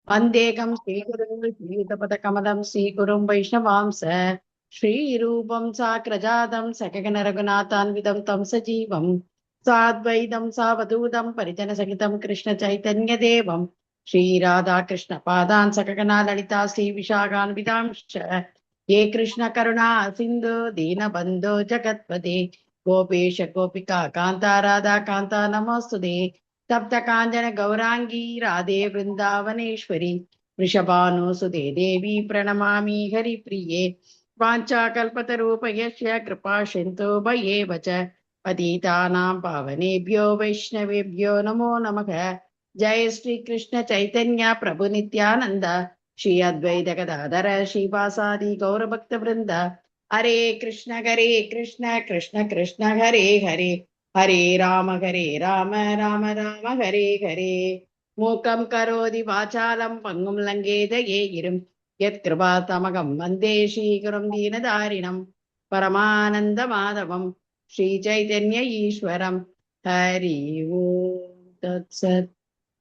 वन्देकं श्रीगुरुं श्रीयुतपदकमलं श्रीगुरुं वैष्णवांस श्रीरूपं साग्रजातं सकगणरघुनाथान्वितं तं सजीवं साद्वैतं सावधूतं परिजनसहितं कृष्णचैतन्यदेवं श्रीराधाकृष्णपादान् सकगणा ललिता श्रीविशाखान्वितांश्च ये कृष्णकरुणा सिन्धु दीनबन्धो जगत्पते गोपेश गोपिका कान्ता राधा कान्ता नमोऽस्तुते तप्त काञ्चन गौरांगी राधे वृंदावनेश्वरी वृषभानुसुते देवी प्रणमामि हरिप्रिये वाञ्छाकल्पतरूपयस्य कृपा सिन्धु भयेव च पतितानां पावनेभ्यो वैष्णवेभ्यो नमो नमः। जय श्री कृष्ण चैतन्य प्रभु नित्यानंद श्री अद्वैत गदाधर श्रीवासादि गौरभक्तवृंद हरे कृष्ण कृष्ण कृष्ण कृष्ण हरे हरे हरे राम राम राम हरे हरे मूकं करोति वाचालं पङ्गुं लङ्घेत ये गिरिं यत्कृपातमगं वन्दे श्रीगुरुं दीनदारिणं परमानन्दमाधवं श्रीचैतन्य ईश्वरं हरि ओम् तत्सत्।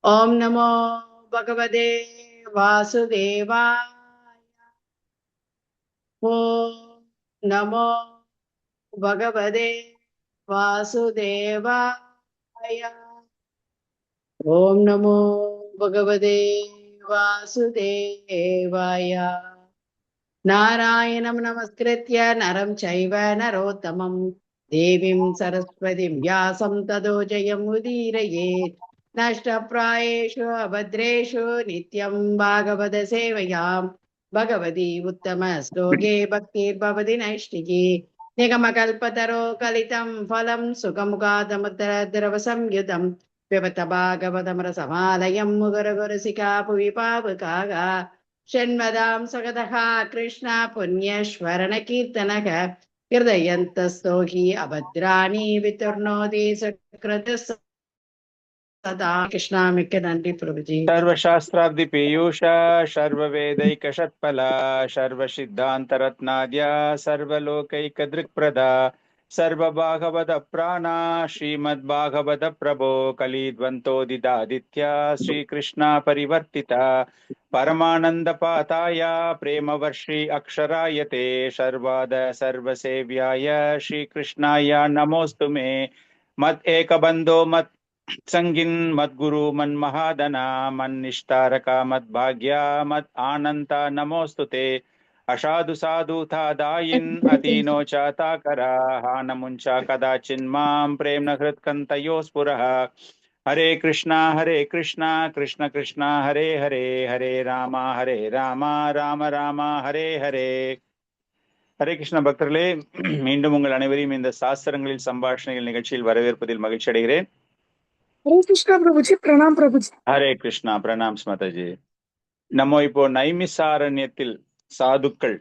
ॐ नमो भगवते वासुदेवाय। ॐ नमो भगवते वासुदेवाय। ॐ नमो भगवते वासुदेवाय। नारायणं नमस्कृत्य नरं चैव नरोत्तमं देवीं सरस्वतीं व्यासं ततो जयमुदीरयेत्। नष्टप्रायेषु अभद्रेषु नित्यं भागवतसेवयां भगवती उत्तमश्लोके भक्तिर्भवति नैष्टिकी निगमकल्पतरो कलितं फलं सुखमुखादमुद्रद्रवसंयुतं पिबत भागवतमरसमालयं मुगुरगुरसिका भुवि पावकाः षण्वदां सगतः कृष्ण पुण्यश्वरण कीर्तनः हृदयन्तस्थो हि अभद्राणि वितुर्णोति सुकृतः सदा कृष्णामिक नन्दी प्रभुजी। सर्वशास्त्राब्धि पीयूष सर्ववेदैकषट्फला सर्वसिद्धान्तरत्नाद्या सर्वलोकैकदृक्प्रदा सर्वभागवत प्राणा श्रीमद्भागवत प्रभो कलिद्वन्तोदिदादित्या श्रीकृष्णा परिवर्तिता परमानन्दपाताय प्रेमवर्षि अक्षरायते सर्वाद सर्वसेव्याय श्रीकृष्णाय नमोऽस्तु मे मत् एकबन्धो मत् संगिन मद्गुरु मन्महादना मन्निष्ठारका मद्भाग्या मत् आनन्ता नमोस्तुते असाधु साधु दायिन् अतीनो चाताकरा हानमुञ्चा कदाचिन्मां प्रेम्ण हृत्कन्तयो स्फुरः हरे कृष्णा कृष्ण कृष्ण हरे हरे हरे राम राम राम हरे हरे ஹரே கிருஷ்ண பக்தர்களே, மீண்டும் உங்கள் அனைவரையும் இந்த சாஸ்திரங்களில் சம்பாஷணைகள் நிகழ்ச்சியில் வரவேற்பதில் மகிழ்ச்சி அடைகிறேன். हरे कृष्णा प्रभु जी, प्रणाम प्रभु जी। ஹரே கிருஷ்ணா, பிரணாம் ஸ்மதஜி. நம்ம இப்போ நைமிசாரண்யத்தில் சாதுக்கள்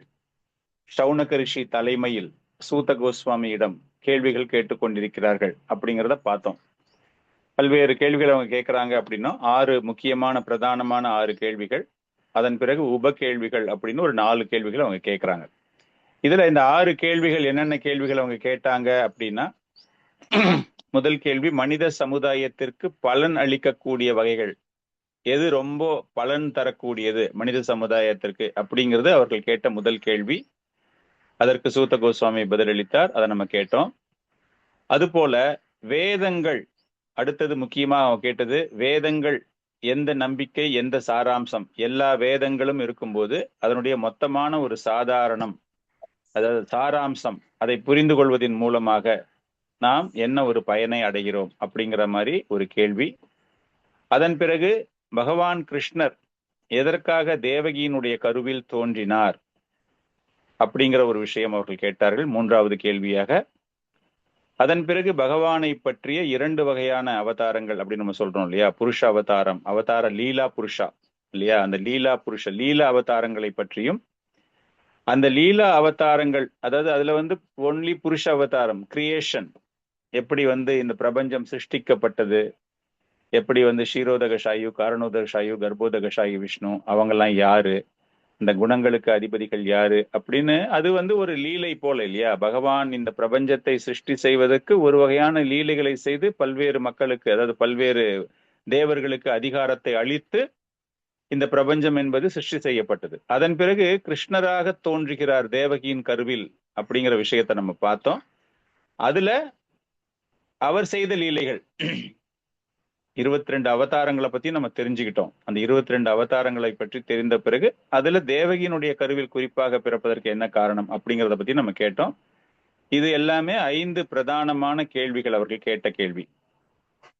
சௌனக ரிஷி தலைமையில் சூத கோஸ்வாமியிடம் கேள்விகள் கேட்டுக்கொண்டிருக்கிறார்கள் அப்படிங்கிறத பார்த்தோம். பல்வேறு கேள்விகள் அவங்க கேட்கறாங்க அப்படின்னா 6 முக்கியமான பிரதானமான 6 கேள்விகள், அதன் பிறகு உப கேள்விகள் அப்படின்னு ஒரு 4 கேள்விகள் அவங்க கேட்கறாங்க. இதுல இந்த 6 கேள்விகள் என்னென்ன கேள்விகள் அவங்க கேட்டாங்க அப்படின்னா, முதல் கேள்வி மனித சமுதாயத்திற்கு பலன் அளிக்கக்கூடிய வகைகள் எது ரொம்ப பலன் தரக்கூடியது மனித சமுதாயத்திற்கு அப்படிங்கிறது அவர்கள் கேட்ட முதல் கேள்வி. அதற்கு சூத கோஸ்வாமி பதிலளித்தார், அதை நம்ம கேட்டோம். அதுபோல வேதங்கள், அடுத்தது முக்கியமா அவங்க கேட்டது வேதங்கள் எந்த நம்பிக்கை எந்த சாராம்சம், எல்லா வேதங்களும் இருக்கும்போது அதனுடைய மொத்தமான ஒரு சாதாரணம், அதாவது சாராம்சம், அதை புரிந்து கொள்வதன் மூலமாக நாம் என்ன ஒரு பயனை அடைகிறோம் அப்படிங்கிற மாதிரி ஒரு கேள்வி. அதன் பிறகு பகவான் கிருஷ்ணர் எதற்காக தேவகியினுடைய கருவில் தோன்றினார் அப்படிங்கிற ஒரு விஷயம் அவர்கள் கேட்டார்கள், 3வது கேள்வியாக. அதன் பிறகு பகவானை பற்றிய 2 வகையான அவதாரங்கள் அப்படின்னு நம்ம சொல்றோம் இல்லையா, புருஷ அவதாரம், அவதார லீலா புருஷா இல்லையா, அந்த லீலா புருஷ லீலா அவதாரங்களை பற்றியும், அந்த லீலா அவதாரங்கள் அதாவது அதுல ஒன்லி புருஷ அவதாரம் கிரியேஷன், எப்படி இந்த பிரபஞ்சம் சிருஷ்டிக்கப்பட்டது, எப்படி ஷீரோதகஷாயு காரணோதகஷாயு கர்ப்போதகஷாயு விஷ்ணு அவங்கெல்லாம் யாரு, இந்த குணங்களுக்கு அதிபதிகள் யாரு அப்படின்னு அது ஒரு லீலை போல இல்லையா. பகவான் இந்த பிரபஞ்சத்தை சிருஷ்டி செய்வதற்கு ஒரு வகையான லீலைகளை செய்து பல்வேறு மக்களுக்கு, அதாவது பல்வேறு தேவர்களுக்கு அதிகாரத்தை அளித்து இந்த பிரபஞ்சம் என்பது சிருஷ்டி செய்யப்பட்டது. அதன் பிறகு கிருஷ்ணராக தோன்றுகிறார் தேவகியின் கருவில் அப்படிங்கிற விஷயத்தை நம்ம பார்த்தோம். அதுல அவர் செய்த லீலைகள் 22 அவதாரங்களை பத்தி நம்ம தெரிஞ்சுக்கிட்டோம். அந்த 22 அவதாரங்களை பற்றி தெரிந்த பிறகு அதுல தேவகியினுடைய கருவில் குறிப்பாக பிறப்பதற்கு என்ன காரணம் அப்படிங்கிறத பத்தி நம்ம கேட்டோம். இது எல்லாமே 5 பிரதானமான கேள்விகள் அவர்கள் கேட்ட கேள்வி.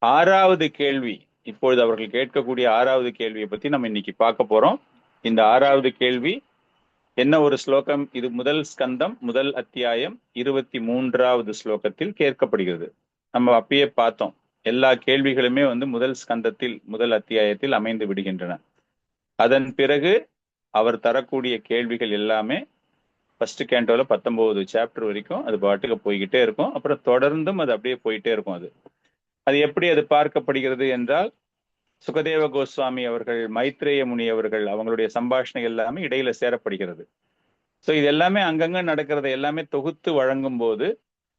6வது கேள்வி, இப்பொழுது அவர்கள் கேட்கக்கூடிய 6வது கேள்வியை பத்தி நம்ம இன்னைக்கு பார்க்க போறோம். இந்த 6வது கேள்வி என்ன ஒரு ஸ்லோகம், இது முதல் ஸ்கந்தம் முதல் அத்தியாயம் 23வது ஸ்லோகத்தில் கேட்கப்படுகிறது. நம்ம அப்பயே பார்த்தோம், எல்லா கேள்விகளுமே முதல் ஸ்கந்தத்தில் முதல் அத்தியாயத்தில் அமைந்து விடுகின்றன. அதன் பிறகு அவர் தரக்கூடிய கேள்விகள் எல்லாமே ஃபர்ஸ்ட் கேண்டோல 19 சாப்டர் வரைக்கும் அது பாட்டுக்கு போய்கிட்டே இருக்கும். அப்புறம் தொடர்ந்தும் அது அப்படியே போயிட்டே இருக்கும். அது எப்படி அது பார்க்கப்படுகிறது என்றால், சுகதேவ கோஸ்வாமி அவர்கள், மைத்ரேய முனி அவர்கள், அவங்களுடைய சம்பாஷணை எல்லாமே இடையில சேரப்படுகிறது. ஸோ இது எல்லாமே அங்கங்க நடக்கிறத எல்லாமே தொகுத்து வழங்கும் போது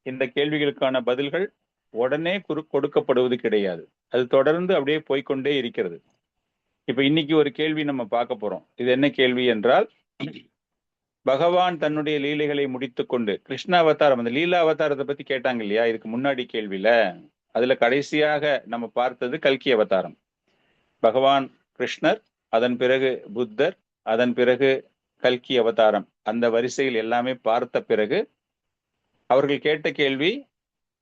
இந்த கேள்விகளுக்கான பதில்கள் உடனே கொடுக்கப்படுவது கிடையாது. அது தொடர்ந்து அப்படியே போய்கொண்டே இருக்கிறது. இப்ப இன்னைக்கு ஒரு கேள்வி நம்ம பார்க்க போறோம். இது என்ன கேள்வி என்றால், பகவான் தன்னுடைய லீலைகளை முடித்து கொண்டு கிருஷ்ண அவதாரம், அந்த லீலா அவதாரத்தை பத்தி கேட்டாங்க இல்லையா இதுக்கு முன்னாடி கேள்வியில, அதுல கடைசியாக நம்ம பார்த்தது கல்கி அவதாரம். பகவான் கிருஷ்ணர், அதன் பிறகு புத்தர், அதன் பிறகு கல்கி அவதாரம், அந்த வரிசையில் எல்லாமே பார்த்த பிறகு அவர்கள் கேட்ட கேள்வி,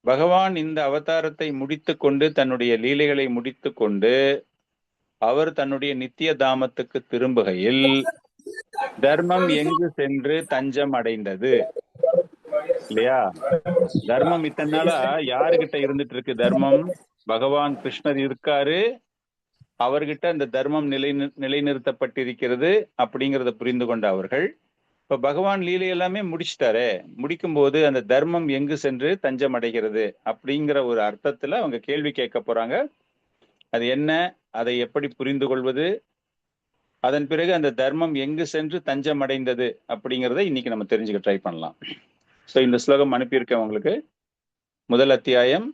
பகவான் இந்த அவதாரத்தை முடித்து கொண்டு தன்னுடைய லீலைகளை முடித்து கொண்டு அவர் தன்னுடைய நித்திய தாமத்துக்கு திரும்புகையில் தர்மம் எங்கு சென்று தஞ்சம் அடைந்தது இல்லையா? தர்மம் இத்தனை நாளா யாருகிட்ட இருந்துட்டு இருக்கு? தர்மம் பகவான் கிருஷ்ணர் இருக்காரு, அவர்கிட்ட அந்த தர்மம் நிலைநிறுத்தப்பட்டிருக்கிறது அப்படிங்கிறத புரிந்து கொண்ட அவர்கள் இப்ப பகவான் லீலை எல்லாமே முடிச்சுட்டாரு. முடிக்கும் போது அந்த தர்மம் எங்கு சென்று தஞ்சம் அடைகிறது அப்படிங்கிற ஒரு அர்த்தத்துல அவங்க கேள்வி கேட்க போறாங்க. அது என்ன, அதை எப்படி புரிந்து கொள்வது, அதன் பிறகு அந்த தர்மம் எங்கு சென்று தஞ்சம் அடைந்தது அப்படிங்கிறத இன்னைக்கு நம்ம தெரிஞ்சுக்க ட்ரை பண்ணலாம். ஸோ இந்த ஸ்லோகம் அனுப்பியிருக்கேன் உங்களுக்கு. முதல் அத்தியாயம்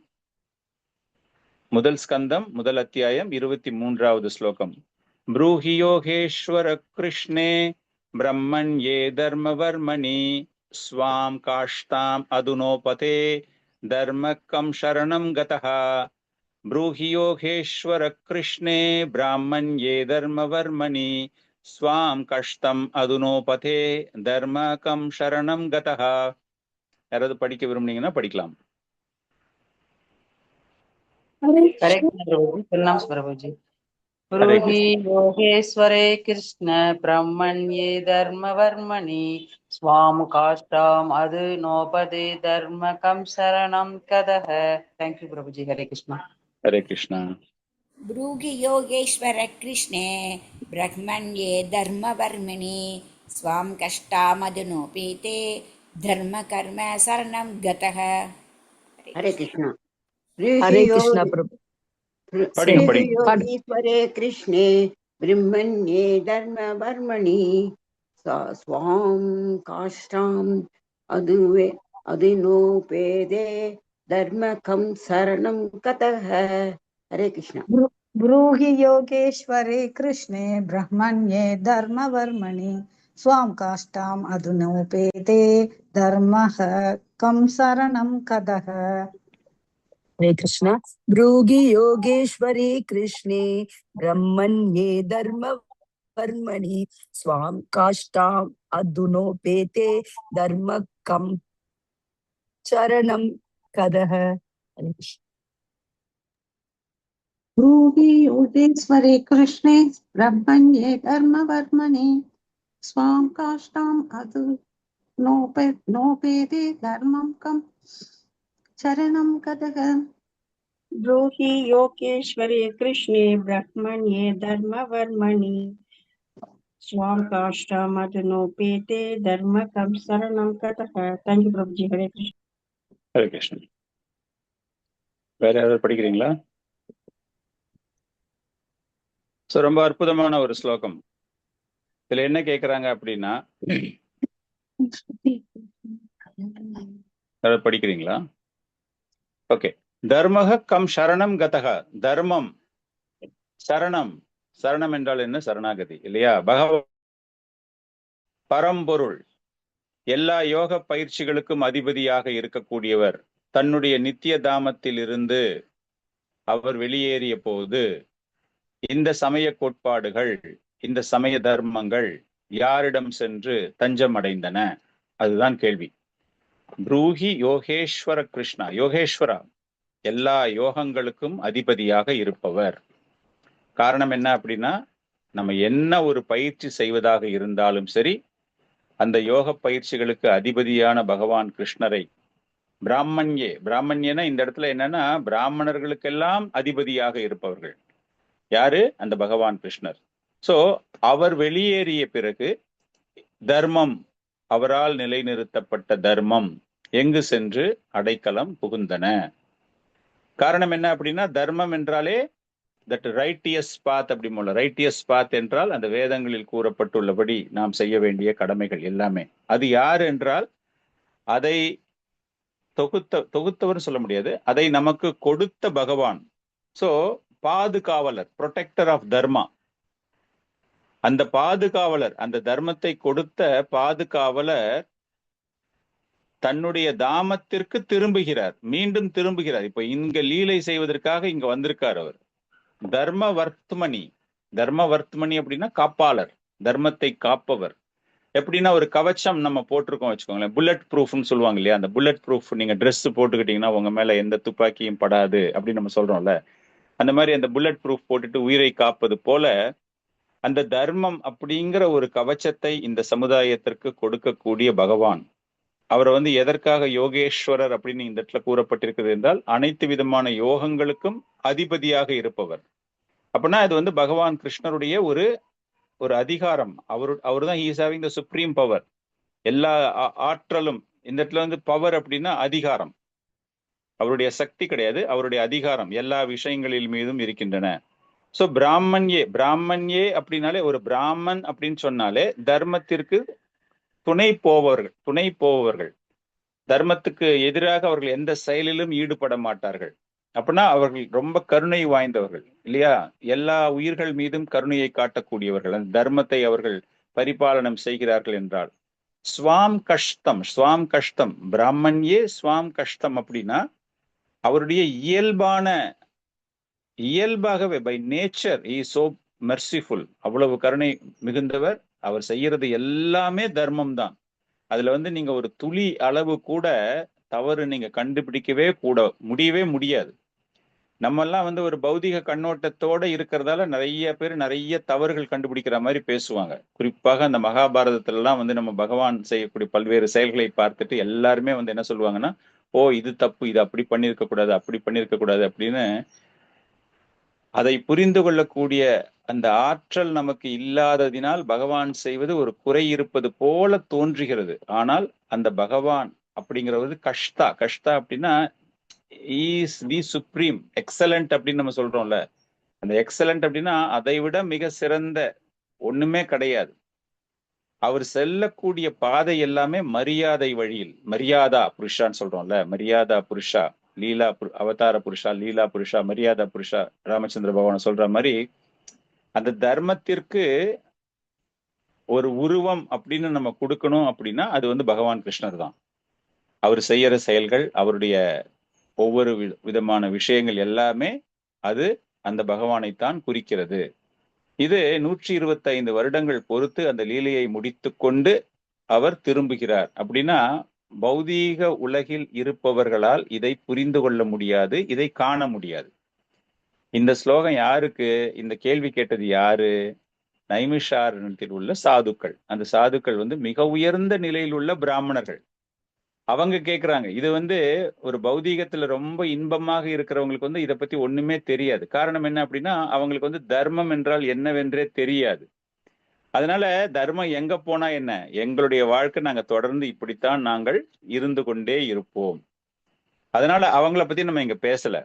முதல் ஸ்கந்தம் முதல் அத்தியாயம் 23வது ஸ்லோகம். ப்ரூஹி யோகேஸ்வர கிருஷ்ணே பிரம்மண்யே தர்மவர்மணி ஸ்வாம் காஷ்டாம் அதுனோபதே தர்மக்கம் சரணம் கதஹ. ப்ரூஹி யோகேஸ்வர கிருஷ்ணே பிராமண்யே தர்மவர்மணி ஸ்வாம் கஷ்டம் அதுனோபதே தர்மகம் சரணம் கதஹ. யாராவது படிக்க விரும்புனீங்கன்னா படிக்கலாம். प्रभुजी ब्रूहि योगेश्वरे कृष्ण ब्रह्मण्ये धर्मवर्मणि स्वाम काष्टाम अदुनोपदे धर्मकं शरणं कदः. थैंक यू प्रभुजी. हरे कृष्णा. हरे कृष्णा. ब्रूहि योगेश्वर कृष्णे ब्रह्मण्ये धर्मवर्मिणि स्वां कष्टामदुनोपेते धर्मकर्म शरणं गतः. हरे कृष्णा. हरे कृष्णा प्रभु. योगेश्वरे कृष्णे ब्रह्मण्ये धर्मवर्मणि स्वां काष्टाम् अदुनोपेदे धर्मकं शरणं गतः. हरे कृष्णा. ब्रूहि योगेश्वरे कृष्णे ब्रह्मण्ये धर्मवर्मणि स्वां काष्टाम् अदुनोपेते धर्मः कं शरणं कदः. हरे कृष्णा. ब्रूहि योगेश्वरे कृष्णे ब्रह्मण्ये धर्मवर्मणि स्वां काष्टाम् अदुनोपेते धर्मकं शरणं कदः. ब्रूहि योगेश्वरे कृष्णे ब्रह्मण्ये धर्मवर्मणि स्वां काष्टाम् अदुनोपेते धर्मकं शरणं गतः. ब्रूहि योगेश्वरे कृष्णे ब्रह्मण्ये धर्मवर्मणि स्वां काष्टाम् अदुनोपेते धर्मकं शरणं गतः. थैंक यू प्रभुजी. हरे कृष्ण. हरे कृष्ण. வேற யாராவது படிக்கிறீங்களா? ஸோ ரொம்ப அற்புதமான ஒரு ஸ்லோகம். இதுல என்ன கேட்குறாங்க அப்படின்னா, படிக்கிறீங்களா? ஓகே. தர்மக கம் சரணம் கதக. தர்மம் சரணம் சரணம் என்றால் என்ன? சரணாகதி இல்லையா? பரம்பொருள் எல்லா யோக பயிற்சிகளுக்கும் அதிபதியாக இருக்கக்கூடியவர் தன்னுடைய நித்திய தாமத்தில் இருந்து அவர் வெளியேறிய போது இந்த சமய கோட்பாடுகள், இந்த சமய தர்மங்கள் யாரிடம் சென்று தஞ்சம் அடைந்தன? அதுதான் கேள்வி. ப்ரூஹி யோகேஸ்வர கிருஷ்ணா, யோகேஸ்வரா எல்லா யோகங்களுக்கும் அதிபதியாக இருப்பவர். காரணம் என்ன அப்படின்னா, நம்ம என்ன ஒரு பயிற்சி செய்வதாக இருந்தாலும் சரி, அந்த யோக பயிற்சிகளுக்கு அதிபதியான பகவான் கிருஷ்ணரை பிராமண்யனா இந்த இடத்துல என்னன்னா, பிராமணர்களுக்கெல்லாம் அதிபதியாக இருப்பவர்கள் யாரு? அந்த பகவான் கிருஷ்ணர். சோ அவர் வெளியேறிய பிறகு தர்மம், அவரால் நிலைநிறுத்தப்பட்ட தர்மம் எங்கு சென்று அடைக்கலம் புகுந்தன? காரணம் என்ன அப்படின்னா, தர்மம் என்றாலே தட் ரைட்டியஸ் பாத் அப்படி போல. ரைட்டியஸ் பாத் என்றால் அந்த வேதங்களில் கூறப்பட்டுள்ளபடி நாம் செய்ய வேண்டிய கடமைகள் எல்லாமே. அது யார் என்றால், அதை தொகுத்தவர் சொல்ல முடியாது, அதை நமக்கு கொடுத்த பகவான். சோ பாதுகாவலர், ப்ரொடெக்டர் ஆஃப் தர்மா. அந்த பாதுகாவலர், அந்த தர்மத்தை கொடுத்த பாதுகாவலர் தன்னுடைய தாமத்திற்கு திரும்புகிறார், மீண்டும் திரும்புகிறார். இப்ப இங்க லீலை செய்வதற்காக இங்க வந்திருக்கார் அவர். தர்மவர்த்மனி அப்படின்னா காப்பாளர், தர்மத்தை காப்பவர். எப்படின்னா, ஒரு கவச்சம் நம்ம போட்டிருக்கோம் வச்சுக்கோங்களேன், புல்லட் ப்ரூஃப்னு சொல்லுவாங்க இல்லையா? அந்த புல்லட் ப்ரூஃப் நீங்க ட்ரெஸ் போட்டுக்கிட்டீங்கன்னா உங்க மேல எந்த துப்பாக்கியும் படாது அப்படின்னு நம்ம சொல்றோம்ல. அந்த மாதிரி அந்த புல்லட் ப்ரூஃப் போட்டுட்டு உயிரை காப்பது போல அந்த தர்மம் அப்படிங்கிற ஒரு கவச்சத்தை இந்த சமுதாயத்திற்கு கொடுக்கக்கூடிய பகவான். அவரை எதற்காக யோகேஸ்வரர் அப்படின்னு இந்த இடத்துல கூறப்பட்டிருக்கிறது என்றால், அனைத்து விதமான யோகங்களுக்கும் அதிபதியாக இருப்பவர். அப்படின்னா இது பகவான் கிருஷ்ணருடைய ஒரு அதிகாரம். அவர் தான் he is having the supreme power. எல்லா ஆற்றலும் இந்த இடத்துல பவர் அப்படின்னா அதிகாரம். அவருடைய சக்தி கிடையாது, அவருடைய அதிகாரம் எல்லா விஷயங்களில் மீதும் இருக்கின்றன. சோ பிராமண்யே அப்படின்னாலே, ஒரு பிராமன் அப்படின்னு சொன்னாலே தர்மத்திற்கு துணை போபவர்கள். தர்மத்துக்கு எதிராக அவர்கள் எந்த செயலிலும் ஈடுபட மாட்டார்கள். அப்படின்னா அவர்கள் ரொம்ப கருணை வாய்ந்தவர்கள் இல்லையா? எல்லா உயிர்கள் மீதும் கருணையை காட்டக்கூடியவர்கள். அந்த தர்மத்தை அவர்கள் பரிபாலனம் செய்கிறார்கள் என்றால் ஸ்வாம் கஷ்டம் பிராமண்யே ஸ்வாம் கஷ்டம் அப்படின்னா அவருடைய இயல்பாகவே by nature is so merciful. அவ்வளவு கருணை மிகுந்தவர். அவர் செய்யறது எல்லாமே தர்மம் தான். அதுல நீங்க ஒரு துளி அளவு கூட தவறு நீங்க கண்டுபிடிக்கவே முடியவே முடியாது. நம்ம எல்லாம் ஒரு பௌதிக கண்ணோட்டத்தோட இருக்கிறதால நிறைய பேர் நிறைய தவறுகள் கண்டுபிடிக்கிற மாதிரி பேசுவாங்க. குறிப்பாக அந்த மகாபாரதத்துல எல்லாம் நம்ம பகவான் செய்யக்கூடிய பல்வேறு செயல்களை பார்த்துட்டு எல்லாருமே என்ன சொல்லுவாங்கன்னா, ஓ இது தப்பு, இது அப்படி பண்ணிருக்க கூடாது, அப்படி பண்ணிருக்க கூடாது அப்படின்னு. அதை புரிந்து கொள்ளக்கூடிய அந்த ஆற்றல் நமக்கு இல்லாததினால் பகவான் செய்வது ஒரு குறை இருப்பது போல தோன்றுகிறது. ஆனால் அந்த பகவான் அப்படிங்கிறது கஷ்டா அப்படின்னா இஸ் தி சுப்ரீம் எக்ஸலண்ட் அப்படின்னு நம்ம சொல்றோம்ல. அந்த எக்ஸலண்ட் அப்படின்னா அதை விட மிக சிறந்த ஒண்ணுமே கிடையாது. அவர் செல்லக்கூடிய பாதை எல்லாமே மரியாதை வழியில், மரியாதா புருஷான்னு சொல்றோம்ல, மரியாதா புருஷா, லீலா அவதார புருஷா, லீலா புருஷா, மரியாதா புருஷா, ராமச்சந்திர பகவான் சொல்ற மாதிரி அந்த தர்மத்திற்கு ஒரு உருவம் அப்படின்னு நம்ம கொடுக்கணும் அப்படின்னா அது பகவான் கிருஷ்ணர் தான். அவர் செய்யற செயல்கள், அவருடைய ஒவ்வொரு விதமான விஷயங்கள் எல்லாமே அது அந்த பகவானைத்தான் குறிக்கிறது. இது 125 வருடங்கள் பொறுத்து அந்த லீலையை முடித்து கொண்டு அவர் திரும்புகிறார். அப்படின்னா பௌதீக உலகில் இருப்பவர்களால் இதை புரிந்து கொள்ள முடியாது, இதை காண முடியாது. இந்த ஸ்லோகம் யாருக்கு? இந்த கேள்வி கேட்டது யாரு? நைமிஷாரண்யத்தில் உள்ள சாதுக்கள். அந்த சாதுக்கள் மிக உயர்ந்த நிலையில் உள்ள பிராமணர்கள். அவங்க கேட்கிறாங்க. இது ஒரு பௌதீகத்துல ரொம்ப இன்பமாக இருக்கிறவங்களுக்கு இதை பத்தி ஒண்ணுமே தெரியாது. காரணம் என்ன அப்படின்னா, அவங்களுக்கு தர்மம் என்றால் என்னவென்றே தெரியாது. அதனால தர்மம் எங்க போனா என்ன, எங்களுடைய வாழ்க்கை நாங்க தொடர்ந்து இப்படித்தான் நாங்கள் இருந்து கொண்டே இருப்போம். அதனால அவங்கள பத்தி நம்ம இங்க பேசல.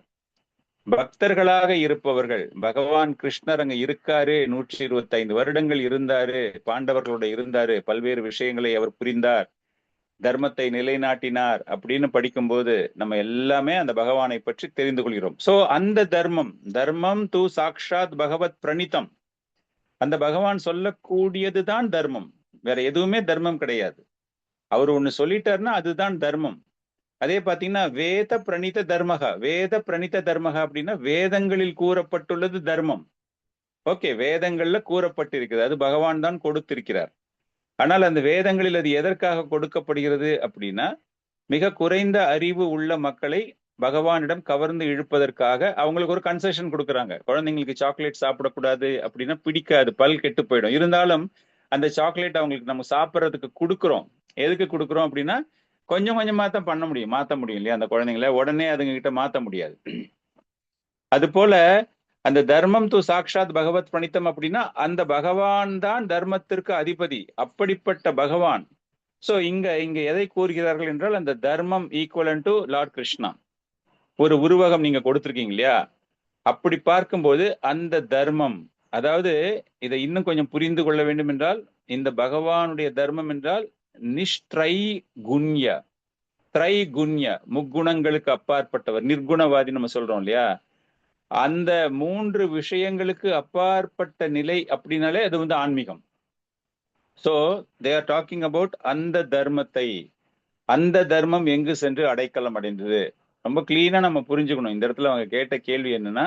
பக்தர்களாக இருப்பவர்கள், பகவான் கிருஷ்ணர் அங்க இருக்காரு, 125 வருடங்கள் இருந்தாரு, பாண்டவர்களோட இருந்தாரு, பல்வேறு விஷயங்களை அவர் புரிந்தார், தர்மத்தை நிலைநாட்டினார் அப்படின்னு படிக்கும்போது நம்ம எல்லாமே அந்த பகவானை பற்றி தெரிந்து கொள்கிறோம். சோ அந்த தர்மம் தூ சாக்ஷாத் பகவத் பிரணிதம். அந்த பகவான் சொல்லக்கூடியதுதான் தர்மம், வேற எதுவுமே தர்மம் கிடையாது. அவர் ஒண்ணு சொல்லிட்டாருன்னா அதுதான் தர்மம். அதே பாத்தீங்கன்னா வேத பிரணித தர்மகா, வேத பிரணித தர்மகா அப்படின்னா வேதங்களில் கூறப்பட்டுள்ளது தர்மம். ஓகே, வேதங்கள்ல கூறப்பட்டிருக்கிறது, அது பகவான் தான் கொடுத்திருக்கிறார். ஆனால் அந்த வேதங்களில் அது எதற்காக கொடுக்கப்படுகிறது அப்படின்னா மிக குறைந்த அறிவு உள்ள மக்களை பகவானிடம் கவர்ந்து இழுப்பதற்காக அவங்களுக்கு ஒரு கன்செஷன் கொடுக்குறாங்க. குழந்தைங்களுக்கு சாக்லேட் சாப்பிடக்கூடாது அப்படின்னா பிடிக்காது, பல் கெட்டு போயிடும். இருந்தாலும் அந்த சாக்லேட் அவங்களுக்கு நம்ம சாப்பிட்றதுக்கு கொடுக்குறோம். எதுக்கு கொடுக்குறோம் அப்படின்னா கொஞ்சம் கொஞ்சமா தான் பண்ண முடியும், மாற்ற முடியும் இல்லையா? அந்த குழந்தைங்கள உடனே அதுங்க கிட்ட மாற்ற முடியாது. அது போல அந்த தர்மம் து சாக்ஷாத் பகவத் பிரணித்தம் அப்படின்னா அந்த பகவான் தான் தர்மத்திற்கு அதிபதி, அப்படிப்பட்ட பகவான். சோ இங்க எதை கூறுகிறார்கள் என்றால் அந்த தர்மம் ஈக்குவலன் டு லார்ட் கிருஷ்ணா. ஒரு உருவகம் நீங்க கொடுத்திருக்கீங்க இல்லையா? அப்படி பார்க்கும்போது அந்த தர்மம், அதாவது இதை இன்னும் கொஞ்சம் புரிந்து கொள்ள வேண்டும் என்றால் இந்த பகவானுடைய தர்மம் என்றால் நிஷ்ட்ரை குண்ய, திரை குண்ய, முக்குணங்களுக்கு அப்பாற்பட்டவர், நிர்குணவாதி நம்ம சொல்றோம் இல்லையா? அந்த 3 விஷயங்களுக்கு அப்பாற்பட்ட நிலை அப்படின்னாலே அது வந்து ஆன்மீகம். So they are talking about அந்த தர்மத்தை. அந்த தர்மம் எங்கு சென்று அடைக்கலம் அடைந்தது? ரொம்ப கிளீனா நம்ம புரிஞ்சுக்கணும். இந்த இடத்துல அவங்க கேட்ட கேள்வி என்னன்னா,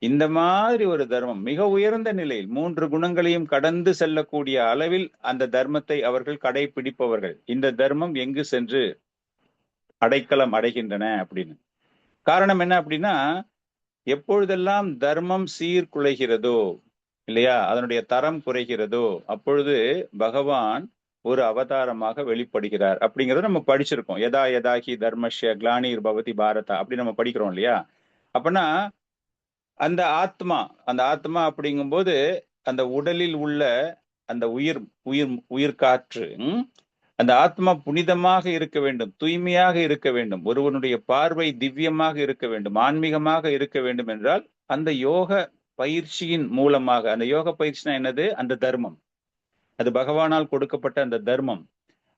இந்த மாதிரி ஒரு தர்மம் மிக உயர்ந்த நிலையில் 3 குணங்களையும் கடந்து செல்லக்கூடிய அளவில் அந்த தர்மத்தை அவர்கள் கடைபிடிப்பவர்கள். இந்த தர்மம் எங்கு சென்று அடைக்கலம் அடைகின்றன அப்படின்னு. காரணம் என்ன அப்படின்னா, எப்பொழுதெல்லாம் தர்மம் சீர்குலைகிறதோ இல்லையா, அதனுடைய தரம் குறைகிறதோ அப்பொழுது பகவான் ஒரு அவதாரமாக வெளிப்படுகிறார் அப்படிங்கிறத நம்ம படிச்சிருக்கோம். யதா யதாகி தர்மஸ்ய கிளானிர் பவதி பாரதா அப்படி நம்ம படிக்கிறோம் இல்லையா? அப்பனா அந்த ஆத்மா அப்படிங்கும்போது அந்த உடலில் உள்ள அந்த உயிர் காற்று, அந்த ஆத்மா புனிதமாக இருக்க வேண்டும், தூய்மையாக இருக்க வேண்டும், ஒருவனுடைய பார்வை திவ்யமாக இருக்க வேண்டும், ஆன்மீகமாக இருக்க வேண்டும் என்றால் அந்த யோக பயிற்சியின் மூலமாக, அந்த யோக பயிற்சினா என்னது? அந்த தர்மம், அது பகவானால் கொடுக்கப்பட்ட அந்த தர்மம்.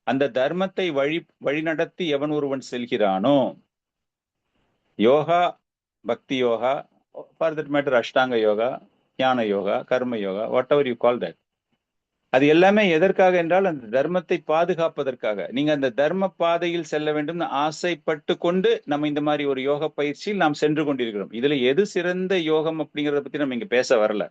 அந்த தர்மத்தை வழிநடத்தி எவன் ஒருவன் செல்கிறானோ, யோகா, பக்தி யோகா, ஃபார் தட் மேட்டர் அஷ்டாங்க யோகா, ஞான யோகா, கர்ம yoga, what ever you call that, அது எல்லாமே எதற்காக என்றால் அந்த தர்மத்தை பாதுகாப்பதற்காக. நீங்க அந்த தர்ம பாதையில் செல்ல வேண்டும் ஆசைப்பட்டு கொண்டு நம்ம இந்த மாதிரி ஒரு யோக பயிற்சியில் நாம் சென்று கொண்டிருக்கிறோம். இதுல எது சிறந்த யோகம் அப்படிங்கிறத பத்தி நம்ம இங்க பேச வரல.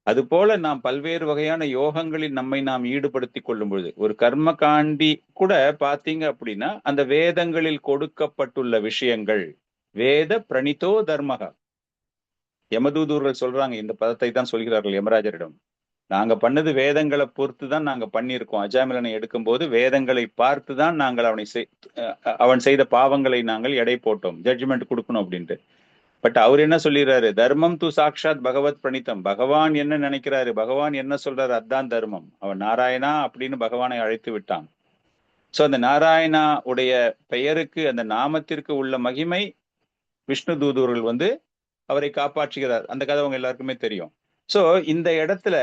அது போல நாம் பல்வேறு வகையான யோகங்களில் நம்மை நாம் ஈடுபடுத்திக் கொள்ளும் பொழுது, ஒரு கர்ம காண்டி கூட பாத்தீங்க அப்படின்னா அந்த வேதங்களில் கொடுக்கப்பட்டுள்ள விஷயங்கள், வேத பிரணிதோ தர்மகா. யமதூதர்கள் சொல்றாங்க, இந்த பதத்தை தான் சொல்கிறார்கள் யமராஜரிடம். நாங்க பண்ணது வேதங்களை பொறுத்து தான் நாங்க பண்ணியிருக்கோம். அஜாமிலனை எடுக்கும் போது வேதங்களை பார்த்து தான் நாங்கள் அவன் செய்த பாவங்களை நாங்கள் எடை போட்டோம், ஜட்ஜ்மெண்ட் கொடுக்கணும் அப்படின்ட்டு. பட் அவர் என்ன சொல்லிடுறாரு? தர்மம் து சாக்ஷாத் பகவத் பிரணித்தம். பகவான் என்ன நினைக்கிறாரு, பகவான் என்ன சொல்றாரு, அதுதான் தர்மம். அவன் நாராயணா அப்படின்னு பகவானை அழைத்து விட்டான். சோ அந்த நாராயணா உடைய பெயருக்கு, அந்த நாமத்திற்கு உள்ள மகிமை விஷ்ணு தூதர்கள் வந்து அவரை காப்பாற்றுகிறார். அந்த கதை அவங்க எல்லாருக்குமே தெரியும். சோ இந்த இடத்துல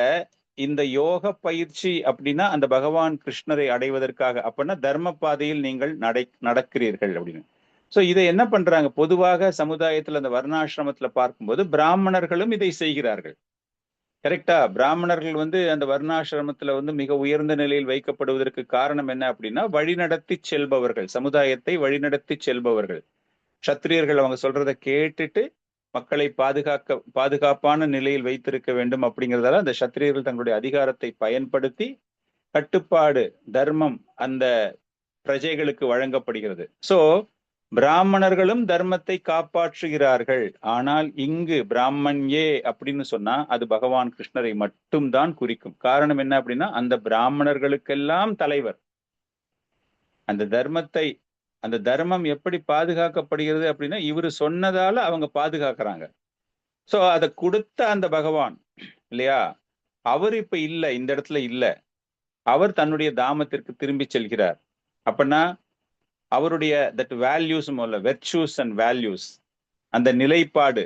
இந்த யோக பயிற்சி அப்படின்னா அந்த பகவான் கிருஷ்ணரை அடைவதற்காக, அப்படின்னா தர்ம பாதையில் நீங்கள் நடக்கிறீர்கள் அப்படின்னு. சோ இதை என்ன பண்றாங்க, பொதுவாக சமுதாயத்துல அந்த வர்ணாசிரமத்துல பார்க்கும்போது பிராமணர்களும் இதை செய்கிறார்கள். கரெக்டா? பிராமணர்கள் வந்து அந்த வர்ணாசிரமத்துல வந்து மிக உயர்ந்த நிலையில் வைக்கப்படுவதற்கு காரணம் என்ன அப்படின்னா வழிநடத்தி செல்பவர்கள், சமுதாயத்தை வழிநடத்தி செல்பவர்கள். சத்திரியர்கள் அவங்க சொல்றதை கேட்டுட்டு மக்களை பாதுகாப்பான நிலையில் வைத்திருக்க வேண்டும் அப்படிங்கிறதால அந்த சத்திரியர்கள் தங்களுடைய அதிகாரத்தை பயன்படுத்தி கட்டுப்பாடு, தர்மம் அந்த பிரஜைகளுக்கு வழங்கப்படுகிறது. சோ பிராமணர்களும் தர்மத்தை காப்பாற்றுகிறார்கள். ஆனால் இங்கு பிராமண்யே அப்படின்னு சொன்னா அது பகவான் கிருஷ்ணரை மட்டும் தான் குறிக்கும். காரணம் என்ன அப்படின்னா அந்த பிராமணர்களுக்கெல்லாம் தலைவர். அந்த தர்மம் எப்படி பாதுகாக்கப்படுகிறது அப்படின்னா இவரு சொன்னதால அவங்க பாதுகாக்கிறாங்க. சோ அதை கொடுத்த அந்த பகவான் இல்லையா, அவர் இப்ப இல்ல, இந்த இடத்துல இல்ல, அவர் தன்னுடைய தாமத்திற்கு திரும்பி செல்கிறார். அப்படின்னா அவருடைய that values, virtues and values, அந்த நிலைப்பாடு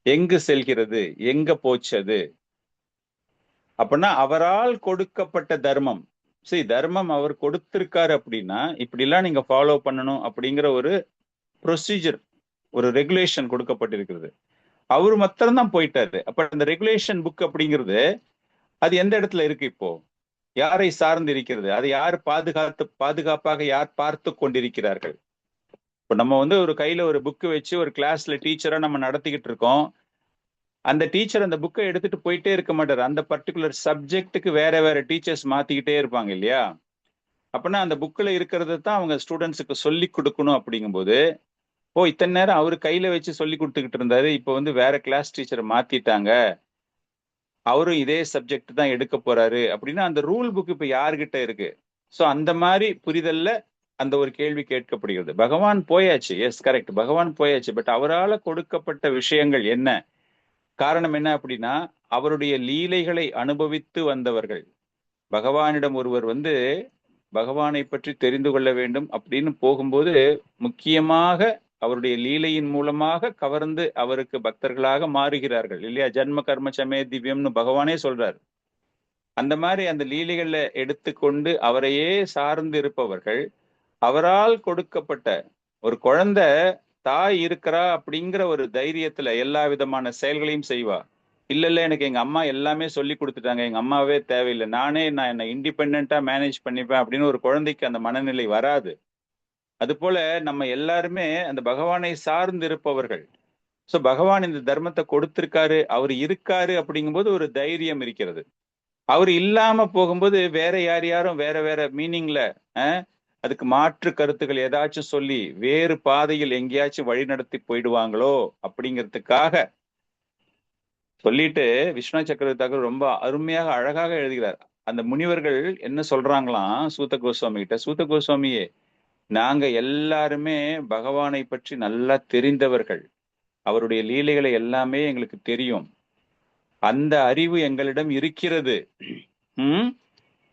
எங்கு செல்கிறது, எங்க போச்சது அப்படின்னா அவரால் கொடுக்கப்பட்ட தர்மம். சரி, தர்மம் அவர் கொடுத்திருக்காரு அப்படின்னா இப்படிலாம் நீங்க ஃபாலோ பண்ணணும் அப்படிங்கிற ஒரு ப்ரொசீஜர், ஒரு ரெகுலேஷன் கொடுக்கப்பட்டிருக்கிறது. அவரு மாத்திரம்தான் போயிட்டாரு. அப்ப அந்த ரெகுலேஷன் புக் அப்படிங்கிறது அது எந்த இடத்துல இருக்கு? இப்போ யாரை சார்ந்து இருக்கிறது? அதை யார் பாதுகாப்பாக யார் பார்த்து கொண்டிருக்கிறார்கள்? இப்ப நம்ம ஒரு கையில ஒரு புக்கு வச்சு ஒரு கிளாஸ்ல டீச்சரா நம்ம நடத்திக்கிட்டு இருக்கோம். அந்த டீச்சர் அந்த புக்கை எடுத்துட்டு போயிட்டே இருக்க மாட்டார். அந்த பர்டிகுலர் சப்ஜெக்டுக்கு வேற வேற டீச்சர்ஸ் மாத்திக்கிட்டே இருப்பாங்க இல்லையா? அப்படின்னா அந்த புக்கில் இருக்கிறத தான் அவங்க ஸ்டூடெண்ட்ஸுக்கு சொல்லி கொடுக்கணும். அப்படிங்கும்போது இத்தனை நேரம் அவரு கையில வச்சு சொல்லி கொடுத்துக்கிட்டு இருந்தாரு, இப்போ வேற கிளாஸ் டீச்சரை மாத்திட்டாங்க, அவரும் இதே சப்ஜெக்ட் தான் எடுக்க போறாரு அப்படின்னா அந்த ரூல் புக் இப்ப யாருகிட்ட இருக்கு? சோ அந்த மாதிரி புரிதல்ல அந்த ஒரு கேள்வி கேட்கப்படுகிறது. பகவான் போயாச்சு, எஸ் கரெக்ட், பகவான் போயாச்சு. பட் அவரால் கொடுக்கப்பட்ட விஷயங்கள் என்ன? காரணம் என்ன அப்படின்னா அவருடைய லீலைகளை அனுபவித்து வந்தவர்கள். பகவானிடம் ஒருவர் பகவானை பற்றி தெரிந்து கொள்ள வேண்டும் அப்படின்னு போகும்போது முக்கியமாக அவருடைய லீலையின் மூலமாக கவர்ந்து அவருக்கு பக்தர்களாக மாறுகிறார்கள் இல்லையா? ஜன்ம கர்ம சமே திவ்யம்னு பகவானே சொல்றார். அந்த மாதிரி அந்த லீலைகள்ல எடுத்துக்கொண்டு அவரையே சார்ந்து இருப்பவர்கள், அவரால் கொடுக்கப்பட்ட ஒரு குழந்தை தாய் இருக்கிறா அப்படிங்கிற ஒரு தைரியத்துல எல்லா விதமான செயல்களையும் செய்வா. இல்ல எனக்கு எங்க அம்மா எல்லாமே சொல்லி கொடுத்துட்டாங்க, எங்க அம்மாவே தேவையில்லை, நான் என்னை இண்டிபெண்டா மேனேஜ் பண்ணிப்பேன் அப்படின்னு ஒரு குழந்தைக்கு அந்த மனநிலை வராது. அது போல நம்ம எல்லாருமே அந்த பகவானை சார்ந்து இருப்பவர்கள். சோ பகவான் இந்த தர்மத்தை கொடுத்திருக்காரு, அவர் இருக்காரு அப்படிங்கும்போது ஒரு தைரியம் இருக்கிறது. அவர் இல்லாம போகும்போது வேற யாரும் வேற வேற மீனிங்ல அதுக்கு மாற்று கருத்துக்கள் ஏதாச்சும் சொல்லி வேறு பாதையில் எங்கேயாச்சும் வழி நடத்தி போயிடுவாங்களோ அப்படிங்கிறதுக்காக சொல்லிட்டு விஸ்வநாத சக்கரவர்த்தி ரொம்ப அருமையாக அழகாக எழுதுகிறார். அந்த முனிவர்கள் என்ன சொல்றாங்களாம் சூத கோஸ்வாமி கிட்ட, சூத கோஸ்வாமியே, நாங்க எல்லாருமே பகவானை பற்றி நல்லா தெரிந்தவர்கள், அவருடைய லீலைகளை எல்லாமே எங்களுக்கு தெரியும், அந்த அறிவு எங்களிடம் இருக்கிறது.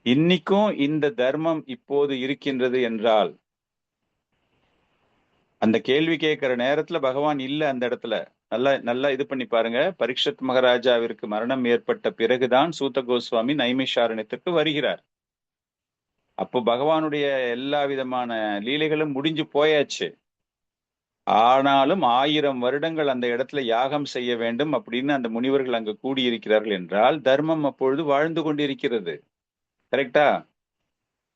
இன்னைக்கும் இந்த தர்மம் இப்போது இருக்கின்றது என்றால், அந்த கேள்வி கேட்கிற நேரத்துல பகவான் இல்ல அந்த இடத்துல. நல்லா இது பண்ணி பாருங்க. பரீட்சித் மகாராஜாவிற்கு மரணம் ஏற்பட்ட பிறகுதான் சூத கோஸ்வாமி நைமிஷாரண்யத்திற்கு வருகிறார். அப்போ பகவானுடைய எல்லா விதமான லீலைகளும் முடிஞ்சு போயாச்சு. ஆனாலும் 1000 வருடங்கள் அந்த இடத்துல யாகம் செய்ய வேண்டும் அப்படின்னு அந்த முனிவர்கள் அங்கு கூடியிருக்கிறார்கள் என்றால் தர்மம் அப்பொழுது வாழ்ந்து கொண்டிருக்கிறது. கரெக்டா?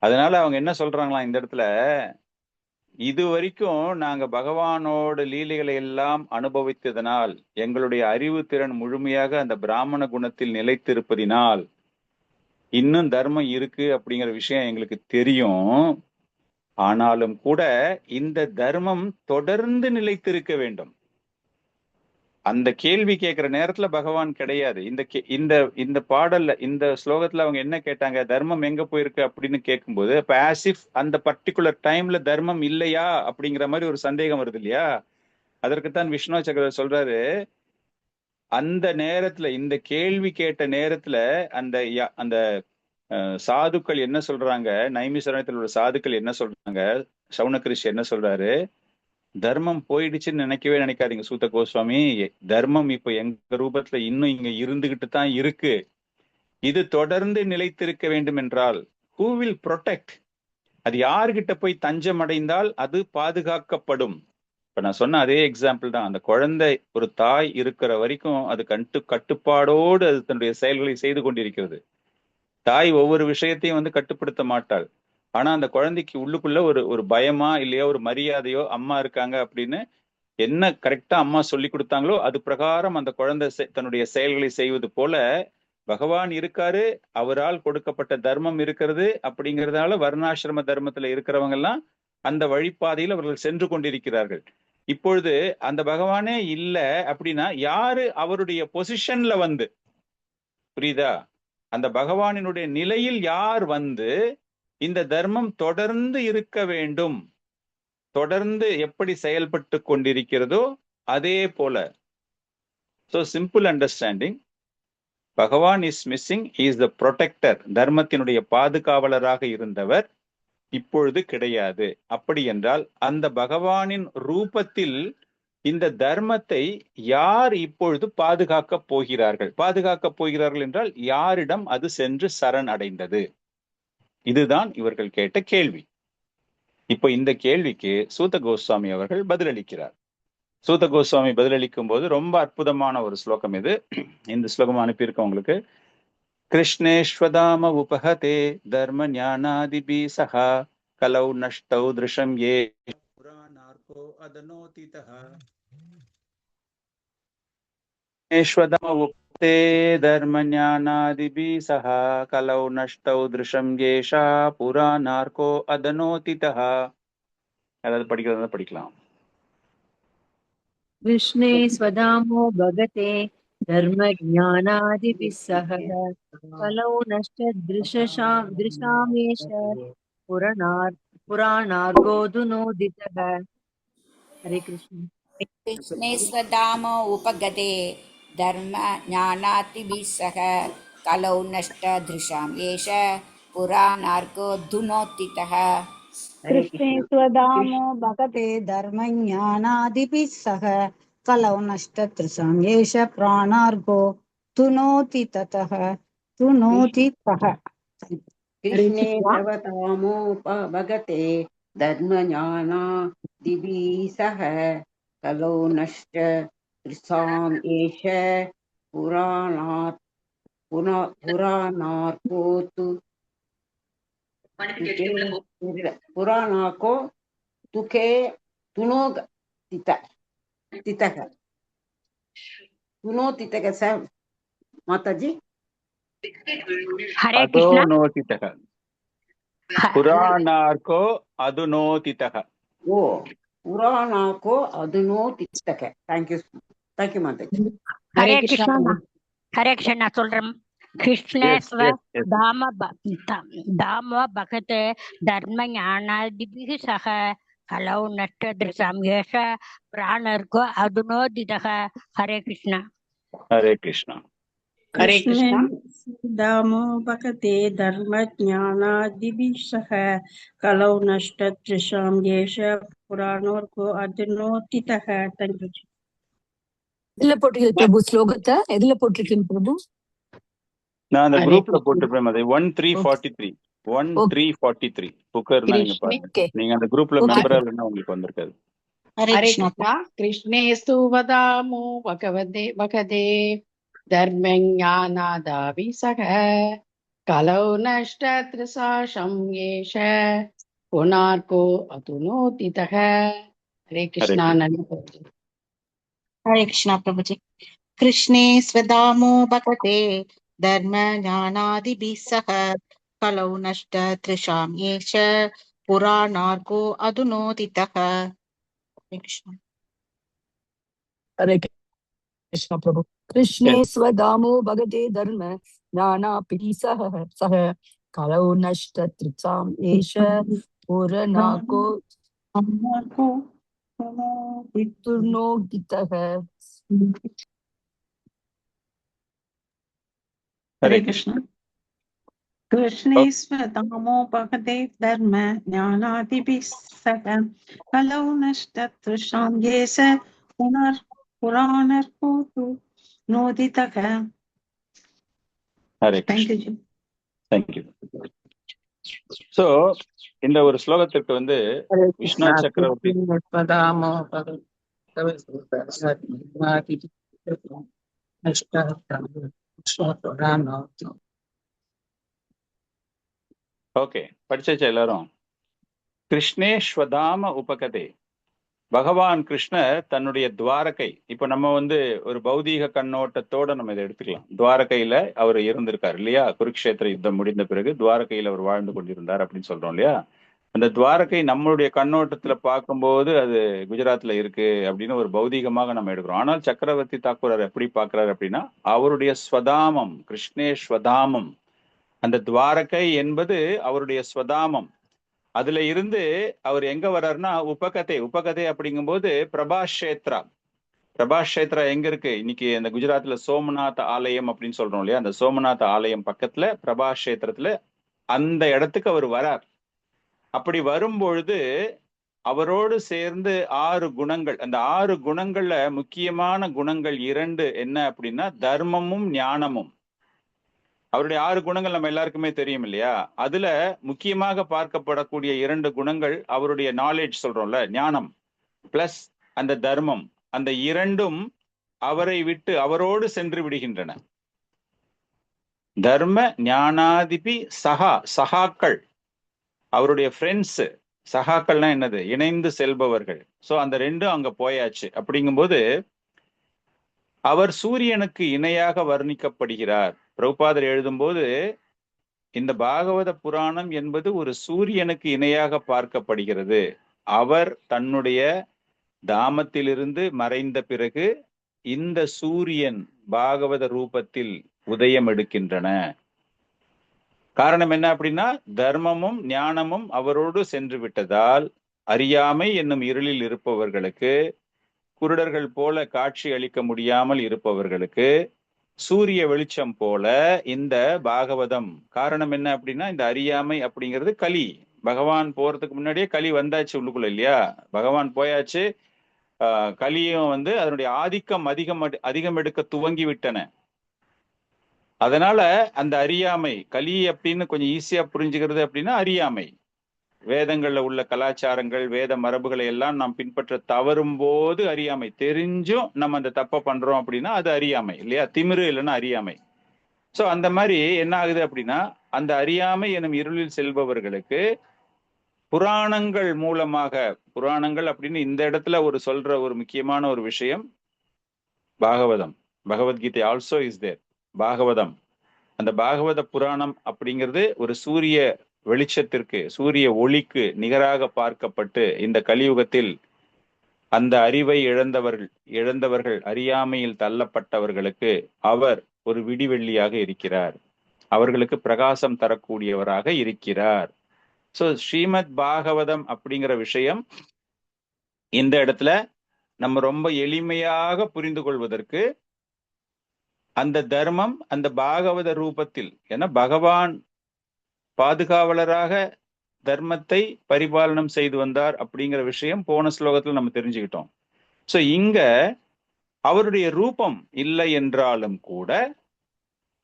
அதனால அவங்க என்ன சொல்றாங்களாம் இந்த இடத்துல, இது வரைக்கும் நாங்க பகவானோட லீலைகளை எல்லாம் அனுபவித்ததனால், எங்களுடைய அறிவு திறன் முழுமையாக அந்த பிராமண குணத்தில் நிலைத்திருப்பதினால் இன்னும் தர்மம் இருக்கு அப்படிங்கிற விஷயம் எங்களுக்கு தெரியும். ஆனாலும் கூட இந்த தர்மம் தொடர்ந்து நிலைத்திருக்க வேண்டும். அந்த கேள்வி கேட்கிற நேரத்துல பகவான் கிடையாது. இந்த பாடல்ல இந்த ஸ்லோகத்துல அவங்க என்ன கேட்டாங்க, தர்மம் எங்க போயிருக்கு அப்படின்னு கேட்கும்போது, அப்ப ஆஸ் இஃப் அந்த பர்டிகுலர் டைம்ல தர்மம் இல்லையா அப்படிங்கிற மாதிரி ஒரு சந்தேகம் வருது இல்லையா? அதற்குத்தான் விஷ்ணு சக்கரவர்த்தி சொல்றாரு, அந்த நேரத்துல இந்த கேள்வி கேட்ட நேரத்துல அந்த சாதுக்கள் என்ன சொல்றாங்க, நைமிசரணத்தில் உள்ள சாதுக்கள் என்ன சொல்றாங்க, சவுனக என்ன சொல்றாரு, தர்மம் போயிடுச்சுன்னு நினைக்காதீங்க சூத கோஸ்வாமி, தர்மம் இப்ப எங்க ரூபத்துல இன்னும் இங்க இருந்துகிட்டு தான் இருக்கு. இது தொடர்ந்து நிலைத்திருக்க வேண்டும் என்றால் who will protect? அது யார்கிட்ட போய் தஞ்சம் அடைந்தால் அது பாதுகாக்கப்படும். இப்ப நான் சொன்ன அதே எக்ஸாம்பிள் தான். அந்த குழந்தை ஒரு தாய் இருக்கிற வரைக்கும் அது கட்டுப்பாடோடு அது தன்னுடைய செயல்களை செய்து கொண்டிருக்கிறது. தாய் ஒவ்வொரு விஷயத்தையும் கட்டுப்படுத்த மாட்டாள். ஆனா அந்த குழந்தைக்கு உள்ளுக்குள்ள ஒரு பயமா இல்லையா, ஒரு மரியாதையோ, அம்மா இருக்காங்க அப்படின்னு என்ன கரெக்டா அம்மா சொல்லி கொடுத்தாங்களோ அது பிரகாரம் அந்த குழந்தை தன்னுடைய செயல்களை செய்வது போல பகவான் இருக்காரு, அவரால் கொடுக்கப்பட்ட தர்மம் இருக்கிறது. அப்படிங்கிறதால வர்ணாசிரம தர்மத்துல இருக்கிறவங்க எல்லாம் அந்த வழிபாதையில் அவர்கள் சென்று கொண்டிருக்கிறார்கள். இப்பொழுது அந்த பகவானே இல்ல அப்படின்னா யாரு அவருடைய பொசிஷன்ல புரியுதா, அந்த பகவானினுடைய நிலையில் யார் இந்த தர்மம் தொடர்ந்து இருக்க வேண்டும், தொடர்ந்து எப்படி செயல்பட்டு கொண்டிருக்கிறதோ அதே போல. So simple understanding, Bhagavan is missing, he is the protector, தர்மத்தினுடைய பாதுகாவலராக இருந்தவர் இப்பொழுது கிடையாது. அப்படி என்றால் அந்த பகவானின் ரூபத்தில் இந்த தர்மத்தை யார் இப்பொழுது பாதுகாக்கப் போகிறார்கள் என்றால் யாரிடம் அது சென்று சரண் அடைந்தது? இதுதான் இவர்கள் கேட்ட கேள்வி. இப்ப இந்த கேள்விக்கு சூத கோஸ்வாமி அவர்கள் பதிலளிக்கிறார். சூத கோஸ்வாமி பதிலளிக்கும் போது ரொம்ப அற்புதமான ஒரு ஸ்லோகம் இது. இந்த ஸ்லோகம் அனுப்பியிருக்கேன் உங்களுக்கு. கிருஷ்ணேஸ்வதாம உபஹதே தர்ம ஞானாதிபி சஹா கலௌ நஷ்டௌ திருஷம் ஏ புராணார்கோ அதனோதிதஹ. கிருஷ்ணேஸ்வதாம உபஹதே தர்ம ஞானாதிபி சஹா கலௌ நஷ்டௌ திருஷம் ஏஷா புராணார்கோ அதனோதிதஹ. அதாவது படிக்கிறதா படிக்கலாம். कृष्णे स्वदामो भगते धर्मज्ञानादिभिः सह कलौ नष्टदृशामेष पुराणार्गोऽधुनोदितः. हरे कृष्ण. कृष्णे स्वधाम उपगते धर्म ज्ञानातिभिः सह कलौ नष्टदृशाम् एष पुराणार्को धुनोतितः. हरे कृष्णे कृष्ण। स्वदामो भगते धर्मज्ञानादिभिः सह कलौ नष्टतृषां येष प्राणार्घो तुनोति ततः तुनोति सः। कृष्णे सर्वतामोपभगते धर्मज्ञानादिभिः सह कलौ नष्ट त्रिसाम् एष पुराणार्को पुराणाको तुके तुनोग तितः तुनोतितः स माताजी। हरे कृष्ण। அதோனோதிதஹ புராணார்கோ அதுனோதிதஹ. ओ पुराणाको अधुनोतितः। थैंक यू माताजी। हरे कृष्ण। हरे कृष्ण சொல்றேன். कृष्णे Yes, स्व yes, yes. धाम भगते धर्म ज्ञानादिभिः सह कलौ नष्टदृशां येष प्राणर्को अधुनोदितः. हरे कृष्ण. हरे कृष्ण. हरे कृष्णे कृष्ण. दामो भगते धर्मज्ञानादिभिः सह कलौ नष्टदृशां येष पुराणोर्को अधुनोतितः. Thank you. எதுல போட்டிருக்கீங்க பிரபு ஸ்லோகத்தை? எதுல போட்டிருக்கீங்க பிரபு? நான் அந்த हरे குரூப்ல कृष्ण. போட்டிருப்பேன். அது 1343 1343 புக் இருந்தா நீங்க कृष्णे பாருங்க. ஓகே நீங்க அந்த குரூப்ல ஓகே மெம்பரா இல்லைன்னா உங்களுக்கு வந்திருக்காது. हरे हरे कृष्ण। कृष्ण. कृष्णेस्तु वदामो भगवते भगते धर्मज्ञानादापि सह कलौ नष्टत्रिसाशं येष पुनार्को अतुनोतितः. हरे हरे कृष्ण. कृष्ण. नन्द हरे कृष्ण प्रभु जी। कृष्णे स्वदामो भगते धर्म ज्ञानादिभिः सह कलौ नष्ट त्रिशां येष पुराणार्को अधुनोदितः। हरे कृष्ण। ஹரே கிருஷ்ணா பிரபு. கிருஷ்ணே Yes. ஸ்வதாமோ பகதே தர்ம ஞானாபிஹி சஹ சஹ கலௌ நஷ்ட த்ரிசாம் ஏஷ புரநாகோ துர்நோதிதஹ. हरे कृष्ण। कृष्णे स्वधामो भगते धर्म ज्ञानादिभिः सह कलौ नष्टतृषां येष पुराणर्को नोदितः। ஹரே Thank கிருஷ்ண. you जी। தேங்க்யூ. சோ இந்த ஒரு ஸ்லோகத்திற்கு வந்து हरे விஷ்ணு कृष्णा। சக்கரவர்த்தி कृष्णे स्वदामो भगवते ஓகே படிச்சாச்சா எல்லாரும்? கிருஷ்ணேஸ்வதாம உபகதே. பகவான் கிருஷ்ணர் தன்னுடைய துவாரகை, இப்ப நம்ம வந்து ஒரு பௌதீக கண்ணோட்டத்தோட நம்ம இதை எடுத்துக்கலாம். துவாரகையில அவர் இருந்திருக்காரு இல்லையா? குருக்ஷேத்திர யுத்தம் முடிந்த பிறகு துவாரகையில அவர் வாழ்ந்து கொண்டிருந்தார் அப்படின்னு சொல்றோம் இல்லையா? அந்த துவாரகை நம்மளுடைய கண்ணோட்டத்துல பார்க்கும்போது அது குஜராத்ல இருக்கு அப்படின்னு ஒரு பௌதீகமாக நம்ம எடுக்கிறோம். ஆனால் சக்கரவர்த்தி தாக்கூர் எப்படி பார்க்கிறாரு அப்படின்னா, அவருடைய ஸ்வதாமம், கிருஷ்ணேஸ்வதாமம், அந்த துவாரகை என்பது அவருடைய ஸ்வதாமம். அதுல இருந்து அவர் எங்க வர்றாருன்னா உபகதை. உபகதை அப்படிங்கும்போது பிரபாஷேத்ரா. பிரபாஷேத்ரா எங்க இருக்கு? இன்னைக்கு அந்த குஜராத்ல சோமநாத் ஆலயம் அப்படின்னு சொல்றோம் இல்லையா? அந்த சோமநாத் ஆலயம் பக்கத்துல பிரபாஷேத்திரத்துல அந்த இடத்துக்கு அவர் வரார். அப்படி வரும்பொழுது அவரோடு சேர்ந்து 6 குணங்கள், அந்த 6 குணங்கள்ல முக்கியமான குணங்கள் 2 என்ன அப்படின்னா தர்மமும் ஞானமும். அவருடைய 6 குணங்கள் நம்ம எல்லாருக்குமே தெரியும் இல்லையா? அதுல முக்கியமாக பார்க்கப்படக்கூடிய 2 குணங்கள் அவருடைய நாலேஜ் சொல்றோம்ல, ஞானம் பிளஸ் அந்த தர்மம். அந்த இரண்டும் அவரை விட்டு அவரோடு சென்று விடுகின்றன. தர்ம ஞானாதிபி சகாக்கள், அவருடைய ஃப்ரெண்ட்ஸ். சகாக்கள்னா என்னது? இணைந்து செல்பவர்கள். சோ அந்த ரெண்டும் அங்க போயாச்சு. அப்படிங்கும்போது அவர் சூரியனுக்கு இணையாக வர்ணிக்கப்படுகிறார். பிரபுபாதர் எழுதும்போது இந்த பாகவத புராணம் என்பது ஒரு சூரியனுக்கு இணையாக பார்க்கப்படுகிறது. அவர் தன்னுடைய தாமத்திலிருந்து மறைந்த பிறகு இந்த சூரியன் பாகவத ரூபத்தில் உதயம் எடுக்கின்றன. காரணம் என்ன அப்படின்னா, தர்மமும் ஞானமும் அவரோடு சென்று விட்டதால் அறியாமை என்னும் இருளில் இருப்பவர்களுக்கு, குருடர்கள் போல காட்சி அளிக்க முடியாமல் இருப்பவர்களுக்கு சூரிய வெளிச்சம் போல இந்த பாகவதம். காரணம் என்ன அப்படின்னா, இந்த அறியாமை அப்படிங்கிறது கலி. பகவான் போறதுக்கு முன்னாடியே கலி வந்தாச்சு உள்ளுக்குள்ள இல்லையா? பகவான் போயாச்சு. கலியும் அதனுடைய ஆதிக்கம் அதிகம் எடுக்க துவங்கி விட்டன. அதனால அந்த அறியாமை, கலி அப்படின்னு கொஞ்சம் ஈஸியா புரிஞ்சுக்கிறது அப்படின்னா அறியாமை. வேதங்கள்ல உள்ள கலாச்சாரங்கள், வேத மரபுகளை எல்லாம் நாம் பின்பற்ற தவறும் போது அறியாமை. தெரிஞ்சும் நம்ம அந்த தப்பை பண்றோம் அப்படின்னா அது அறியாமை இல்லையா? திமிரு இல்லைன்னா அறியாமை. சோ அந்த மாதிரி என்ன ஆகுது அப்படின்னா, அந்த அறியாமை எனும் இருளில் செல்பவர்களுக்கு புராணங்கள் மூலமாக, புராணங்கள் அப்படின்னு இந்த இடத்துல சொல்ற ஒரு முக்கியமான ஒரு விஷயம் Bhagavatam. Bhagavad Gita also is there. Bhagavatam, அந்த பாகவத புராணம் அப்படிங்கிறது ஒரு சூரிய வெளிச்சத்திற்கு, சூரிய ஒளிக்கு நிகராக பார்க்கப்பட்டு இந்த கலியுகத்தில் அந்த அறிவை இழந்தவர்கள் அறியாமையில் தள்ளப்பட்டவர்களுக்கு அவர் ஒரு விடிவெள்ளியாக இருக்கிறார். அவர்களுக்கு பிரகாசம் தரக்கூடியவராக இருக்கிறார். சோ ஸ்ரீமத் பாகவதம் அப்படிங்கிற விஷயம் இந்த இடத்துல நம்ம ரொம்ப எளிமையாக புரிந்து கொள்வதற்கு அந்த தர்மம் அந்த பாகவத ரூபத்தில், ஏன்னா பகவான் பாதுகாவலராக தர்மத்தை பரிபாலனம் செய்து வந்தார் அப்படிங்கிற விஷயம் போன ஸ்லோகத்துல நம்ம தெரிஞ்சுக்கிட்டோம். சோ இங்க அவருடைய ரூபம் இல்லை என்றாலும் கூட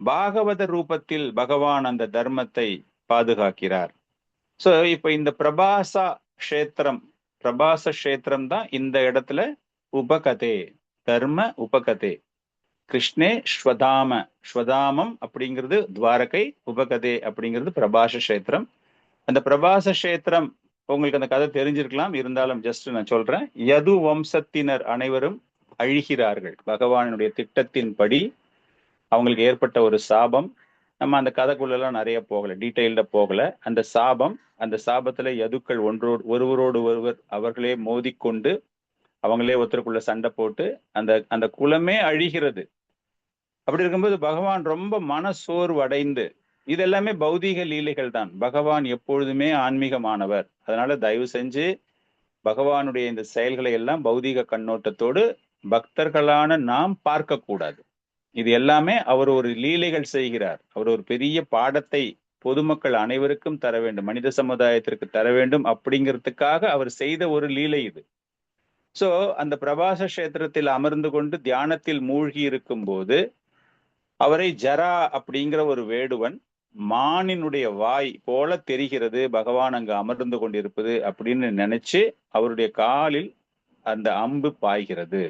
பாகவத ரூபத்தில் பகவான் அந்த தர்மத்தை பாதுகாக்கிறார். சோ இப்ப இந்த பிரபாச கஷேத்திரம் தான் இந்த இடத்துல உபகதே, தர்ம உபகதே. கிருஷ்ணே ஸ்வதாமம் அப்படிங்கிறது துவாரகை, உபகதே அப்படிங்கிறது பிரபாச கஷேத்திரம். அந்த பிரபாச கஷேத்திரம் உங்களுக்கு அந்த கதை தெரிஞ்சிருக்கலாம், இருந்தாலும் ஜஸ்ட் நான் சொல்றேன். யது வம்சத்தினர் அனைவரும் அழிகிறார்கள். பகவானுடைய திட்டத்தின்படி அவங்களுக்கு ஏற்பட்ட ஒரு சாபம். நம்ம அந்த கதைக்குள்ளெல்லாம் நிறைய போகல, டீட்டெயில்டா போகல. அந்த சாபத்துல யதுக்கள் ஒருவரோடு ஒருவர் அவர்களே மோதிக்கொண்டு அவங்களே ஒருத்தருக்குள்ள சண்டை போட்டு அந்த குலமே அழிகிறது. அப்படி இருக்கும்போது பகவான் ரொம்ப மனசோர்வு அடைந்து, இது எல்லாமே பௌதீக லீலைகள் தான். பகவான் எப்பொழுதுமே ஆன்மீகமானவர். அதனால தயவு செஞ்சு பகவானுடைய இந்த செயல்களை எல்லாம் பௌதீக கண்ணோட்டத்தோடு பக்தர்களான நாம் பார்க்க கூடாது. இது எல்லாமே அவர் ஒரு லீலைகள் செய்கிறார். அவர் ஒரு பெரிய பாடத்தை பொதுமக்கள் அனைவருக்கும் தர வேண்டும், மனித சமுதாயத்திற்கு தர வேண்டும் அப்படிங்கிறதுக்காக அவர் செய்த ஒரு லீலை இது. சோ அந்த பிரபாச கஷேத்திரத்தில் அமர்ந்து கொண்டு தியானத்தில் மூழ்கி இருக்கும் போது அவரை ஜரா அப்படிங்கிற ஒரு வேடுவன், மானினுடைய வாய் போல தெரிகிறது பகவான் அங்கு அமர்ந்து கொண்டிருப்பது அப்படின்னு நினைச்சு அவருடைய காலில் அந்த அம்பு பாய்கிறது.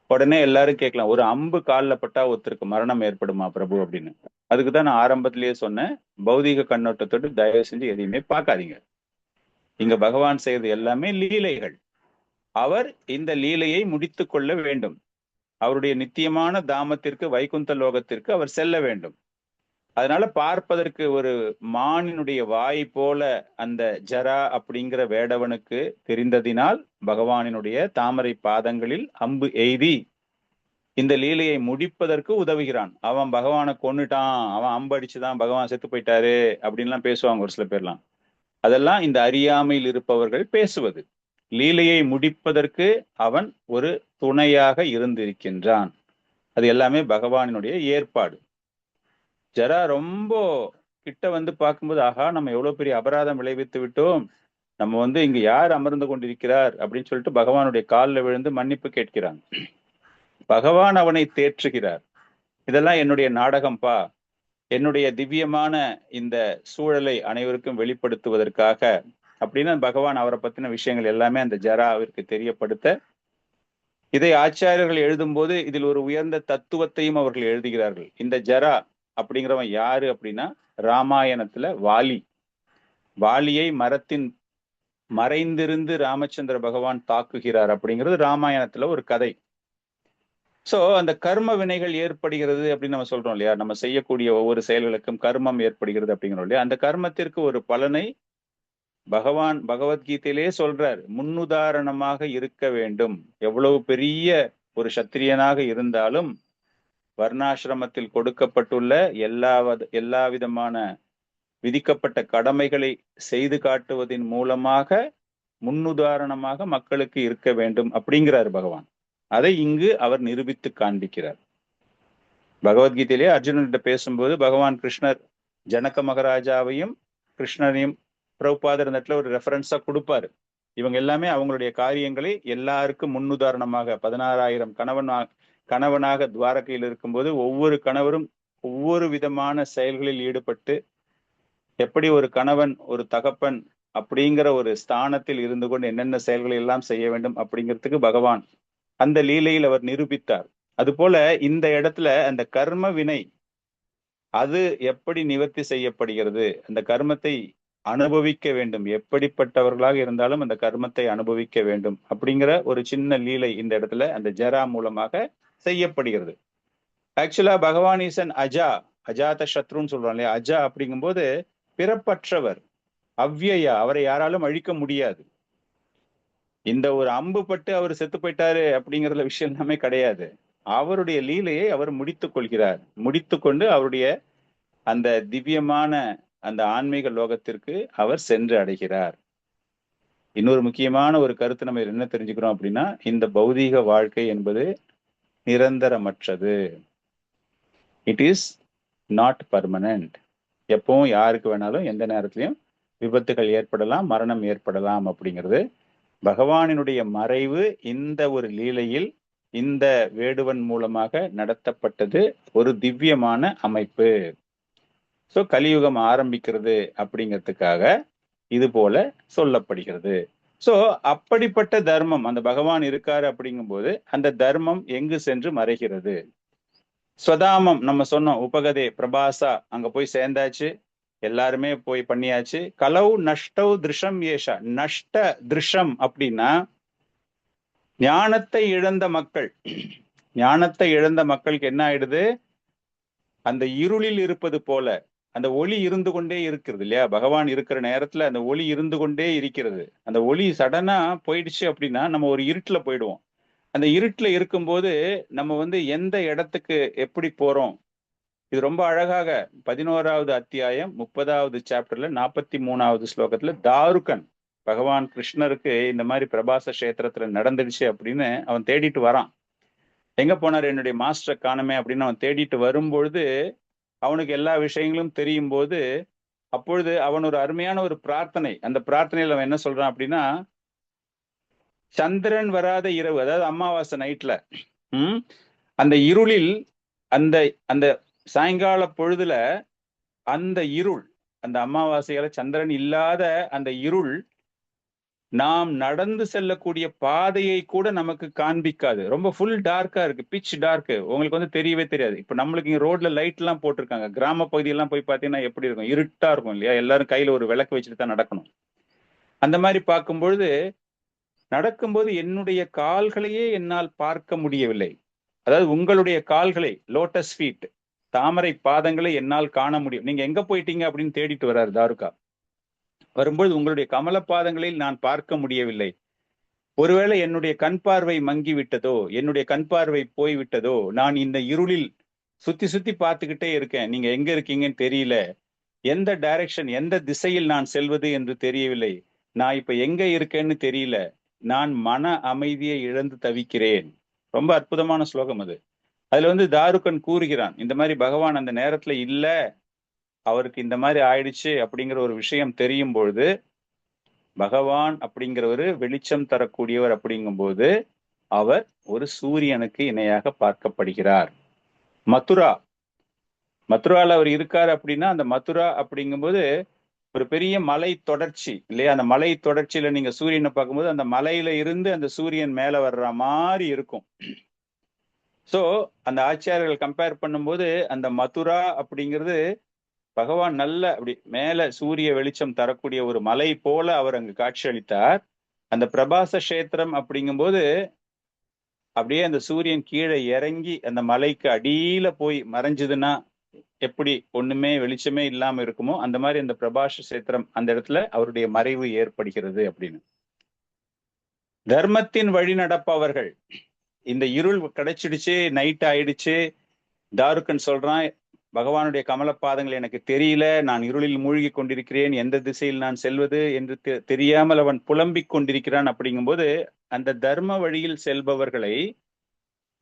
உடனே எல்லாரும் கேட்கலாம், ஒரு அம்பு காலில் பட்டா ஒருத்தருக்கு மரணம் ஏற்படுமா பிரபு அப்படின்னு. அதுக்குதான் நான் ஆரம்பத்திலேயே சொன்னேன், பௌதீக கண்ணோட்டத்தோடு தயவு செஞ்சு எதையுமே பார்க்காதீங்க. இங்க பகவான் செய்யறது எல்லாமே லீலைகள். அவர் இந்த லீலையை முடித்து கொள்ள வேண்டும். அவருடைய நித்தியமான தாமத்திற்கு, வைகுந்த லோகத்திற்கு அவர் செல்ல வேண்டும். அதனால பார்ப்பதற்கு ஒரு மானினுடைய வாய் போல அந்த ஜரா அப்படிங்கிற வேடவனுக்கு தெரிந்ததினால் பகவானினுடைய தாமரை பாதங்களில் அம்பு எய்தி இந்த லீலையை முடிப்பதற்கு உதவுகிறான். அவன் பகவானை கொன்னுட்டான், அவன் அம்பு அடிச்சுதான் பகவான் செத்து போயிட்டாரு அப்படின்லாம் பேசுவாங்க ஒரு சில பேர்லாம். அதெல்லாம் இந்த அறியாமையில் இருப்பவர்கள் பேசுவது. லீலையை முடிப்பதற்கு அவன் ஒரு துணையாக இருந்திருக்கின்றான். அது எல்லாமே பகவானினுடைய ஏற்பாடு. ஜரா ரொம்ப கிட்ட வந்து பார்க்கும்போது, ஆகா நம்ம எவ்வளவு பெரிய அபராதம் விளைவித்து விட்டோம், நம்ம இங்க யார் அமர்ந்து கொண்டிருக்கிறார் அப்படின்னு சொல்லிட்டு பகவானுடைய காலில் விழுந்து மன்னிப்பு கேட்கிறான். பகவான் அவனை தேற்றுகிறார். இதெல்லாம் என்னுடைய நாடகம்பா, என்னுடைய திவ்யமான இந்த சூழலை அனைவருக்கும் வெளிப்படுத்துவதற்காக அப்படின்னு பகவான் அவரை பத்தின விஷயங்கள் எல்லாமே அந்த ஜராவிற்கு தெரியப்படுத்த, இதை ஆச்சாரியர்கள் எழுதும்போது இதில் ஒரு உயர்ந்த தத்துவத்தையும் அவர்கள் எழுதுகிறார்கள். இந்த ஜரா அப்படிங்கிறவன் யாரு அப்படின்னா, ராமாயணத்துல வாலியை மரத்தின் மறைந்திருந்து ராமச்சந்திர பகவான் தாக்குகிறார் அப்படிங்கிறது ராமாயணத்துல ஒரு கதை. சோ அந்த கர்ம வினைகள் ஏற்படுகிறது அப்படின்னு நம்ம சொல்றோம் இல்லையா, நம்ம செய்யக்கூடிய ஒவ்வொரு செயல்களுக்கும் கர்மம் ஏற்படுகிறது அப்படிங்கிறோம் இல்லையா. அந்த கர்மத்திற்கு ஒரு பலனை பகவான் பகவத்கீதையிலே சொல்றார், முன்னுதாரணமாக இருக்க வேண்டும். எவ்வளவு பெரிய ஒரு சத்திரியனாக இருந்தாலும் வர்ணாசிரமத்தில் கொடுக்கப்பட்டுள்ள எல்லா விதமான விதிக்கப்பட்ட கடமைகளை செய்து காட்டுவதன் மூலமாக முன்னுதாரணமாக மக்களுக்கு இருக்க வேண்டும் அப்படிங்கிறார் பகவான். அதை இங்கு அவர் நிரூபித்து காண்பிக்கிறார். பகவத்கீதையிலே அர்ஜுனன்கிட்ட பேசும்போது பகவான் கிருஷ்ணர் ஜனக மகாராஜாவையும் கிருஷ்ணனையும் பிரபுபாதர் இந்த இடத்துல ஒரு ரெஃபரன்ஸா கொடுப்பாரு. இவங்க எல்லாமே அவங்களுடைய காரியங்களை எல்லாருக்கும் முன்னுதாரணமாக 16,000 கணவனாக துவாரகையில் இருக்கும்போது ஒவ்வொரு கணவரும் ஒவ்வொரு விதமான செயல்களில் ஈடுபட்டு எப்படி ஒரு கணவன் ஒரு தகப்பன் அப்படிங்கிற ஒரு ஸ்தானத்தில் இருந்து கொண்டு என்னென்ன செயல்களை எல்லாம் செய்ய வேண்டும் அப்படிங்கிறதுக்கு பகவான் அந்த லீலையில் அவர் நிரூபித்தார். அது போல இந்த இடத்துல அந்த கர்ம வினை அது எப்படி நிவர்த்தி செய்யப்படுகிறது, அந்த கர்மத்தை அனுபவிக்க வேண்டும், எப்படிப்பட்டவர்களாக இருந்தாலும் அந்த கர்மத்தை அனுபவிக்க வேண்டும் அப்படிங்கிற ஒரு சின்ன லீலை இந்த இடத்துல அந்த ஜரா மூலமாக செய்யப்படுகிறது. ஆக்சுவலா பகவான் ஈசன் அஜாத சத்ருன்னு சொல்றோம் இல்லையா. அஜா அப்படிங்கும்போது பிறப்பற்றவர், அவ்யயா, அவரை யாராலும் அழிக்க முடியாது. இந்த ஒரு அம்பு பட்டு அவர் செத்து போயிட்டாரு அப்படிங்கிறதுல விஷயம் எல்லாமே கிடையாது. அவருடைய லீலையை அவர் முடித்து கொண்டு அவருடைய அந்த திவ்யமான அந்த ஆன்மீக லோகத்திற்கு அவர் சென்று அடைகிறார். இன்னொரு முக்கியமான ஒரு கருத்து நம்ம என்ன தெரிஞ்சுக்கிறோம் அப்படின்னா, இந்த பௌதீக வாழ்க்கை என்பது நிரந்தரமற்றது. It is not permanent. எப்பவும் யாருக்கு வேணாலும் எந்த நேரத்திலையும் விபத்துகள் ஏற்படலாம், மரணம் ஏற்படலாம் அப்படிங்கிறது பகவானினுடைய மறைவு இந்த ஒரு லீலையில் இந்த வேடுவன் மூலமாக நடத்தப்பட்டது. ஒரு திவ்யமான அமைப்பு. சோ கலியுகம் ஆரம்பிக்கிறது அப்படிங்கிறதுக்காக இது போல சொல்லப்படுகிறது. சோ அப்படிப்பட்ட தர்மம் அந்த பகவான் இருக்காரு அப்படிங்கும்போது அந்த தர்மம் எங்கு சென்று மறைகிறது? ஸ்வதாமம் நம்ம சொன்னோம், உபகதே பிரபாசா அங்க போய் சேர்ந்தாச்சு, எல்லாருமே போய் பண்ணியாச்சு. கலவு நஷ்டவ் திருஷம் ஏஷா. நஷ்ட திருஷம் அப்படின்னா ஞானத்தை இழந்த மக்களுக்கு என்ன ஆயிடுது, அந்த இருளில் இருப்பது போல அந்த ஒளி இருந்து கொண்டே இருக்கிறது இல்லையா. பகவான் இருக்கிற நேரத்துல அந்த ஒளி இருந்து கொண்டே இருக்கிறது. அந்த ஒளி சடனா போயிடுச்சு அப்படின்னா நம்ம ஒரு இருட்டுல போயிடுவோம். அந்த இருட்டுல இருக்கும்போது நம்ம எந்த இடத்துக்கு எப்படி போறோம், இது ரொம்ப அழகாக 11வது அத்தியாயம் 30வது சாப்டர்ல 43வது ஸ்லோகத்துல தாருகன் பகவான் கிருஷ்ணருக்கு இந்த மாதிரி பிரபாச கஷேத்திரத்துல நடந்துடுச்சு அப்படின்னு அவன் தேடிட்டு வரான். எங்க போனார் என்னுடைய மாஸ்டரை காணமே அப்படின்னு அவன் தேடிட்டு வரும்பொழுது அவனுக்கு எல்லா விஷயங்களும் தெரியும் போது அப்பொழுது அவன் ஒரு அருமையான ஒரு பிரார்த்தனை, அந்த பிரார்த்தனையில அவன் என்ன சொல்றான் அப்படின்னா, சந்திரன் வராத இரவு, அதாவது அமாவாசை நைட்ல அந்த இருளில் அந்த அந்த சாயங்கால பொழுதுல அந்த இருள், அந்த அமாவாசையால சந்திரன் இல்லாத அந்த இருள் நாம் நடந்து செல்லக்கூடிய பாதையை கூட நமக்கு காண்பிக்காது. ரொம்ப ஃபுல் டார்க்கா இருக்கு, பிச் டார்க்கு, உங்களுக்கு தெரியவே தெரியாது. இப்ப நம்மளுக்கு இங்க ரோட்ல லைட் எல்லாம் போட்டிருக்காங்க, கிராம பகுதியெல்லாம் போய் பார்த்தீங்கன்னா எப்படி இருக்கும், இருட்டா இருக்கும் இல்லையா. எல்லாரும் கையில ஒரு விளக்கு வச்சுட்டு தான் நடக்கணும். அந்த மாதிரி பார்க்கும்பொழுது நடக்கும்போது என்னுடைய கால்களையே என்னால் பார்க்க முடியவில்லை. அதாவது உங்களுடைய கால்களை, லோட்டஸ் ஃபீட், தாமரை பாதங்களை என்னால் காண முடியும். நீங்க எங்க போயிட்டீங்க அப்படின்னு தேடிட்டு வர்றாரு தாருகா. வரும்போது உங்களுடைய கமல பாதங்களில் நான் பார்க்க முடியவில்லை. ஒருவேளை என்னுடைய கண் பார்வை மங்கி விட்டதோ, என்னுடைய கண் பார்வை போய்விட்டதோ, நான் இந்த இருளில் சுத்தி சுத்தி பார்த்துக்கிட்டே இருக்கேன், நீங்க எங்க இருக்கீங்கன்னு தெரியல, எந்த டைரக்ஷன், எந்த திசையில் நான் செல்வது என்று தெரியவில்லை, நான் இப்ப எங்க இருக்கேன்னு தெரியல, நான் மன அமைதியை இழந்து தவிக்கிறேன். ரொம்ப அற்புதமான ஸ்லோகம் அது. அதுல தாருகன் கூறுகிறான், இந்த மாதிரி பகவான் அந்த நேரத்துல இல்ல, அவருக்கு இந்த மாதிரி ஆயிடுச்சு அப்படிங்கிற ஒரு விஷயம் தெரியும் பொழுது, பகவான் அப்படிங்கிறவர் வெளிச்சம் தரக்கூடியவர் அப்படிங்கும்போது அவர் ஒரு சூரியனுக்கு இணையாக பார்க்கப்படுகிறார். மதுரால அவர் இருக்காரு அப்படின்னா அந்த மதுரா அப்படிங்கும்போது ஒரு பெரிய மலை தொடர்ச்சி இல்லையா? அந்த மலை தொடர்ச்சியில நீங்க சூரியனை பார்க்கும்போது அந்த மலையில இருந்து அந்த சூரியன் மேல வர்ற மாதிரி இருக்கும். சோ அந்த ஆச்சாரியர்கள் கம்பேர் பண்ணும்போது அந்த மதுரா அப்படிங்கிறது பகவான் நல்ல அப்படி மேல சூரிய வெளிச்சம் தரக்கூடிய ஒரு மலை போல அவர் அங்கு காட்சி அளித்தார். அந்த பிரபாச கஷேத்திரம் அப்படிங்கும்போது அப்படியே அந்த சூரியன் கீழே இறங்கி அந்த மலைக்கு அடியில போய் மறைஞ்சதுன்னா எப்படி ஒண்ணுமே வெளிச்சமே இல்லாம இருக்குமோ அந்த மாதிரி அந்த பிரபாஷ கஷேத்திரம் அந்த இடத்துல அவருடைய மறைவு ஏற்படுகிறது அப்படின்னு. தர்மத்தின் வழி நடப்பவர்கள், இந்த இருள் கிடைச்சிடுச்சு, நைட் ஆயிடுச்சு, தாருக்கன் சொல்றான் பகவானுடைய கமலப்பாதங்கள் எனக்கு தெரியல, நான் இருளில் மூழ்கி கொண்டிருக்கிறேன், எந்த திசையில் நான் செல்வது என்று தெரியாமல் அவன் புலம்பிக் கொண்டிருக்கிறான். அப்படிங்கும்போது அந்த தர்ம வழியில் செல்பவர்களை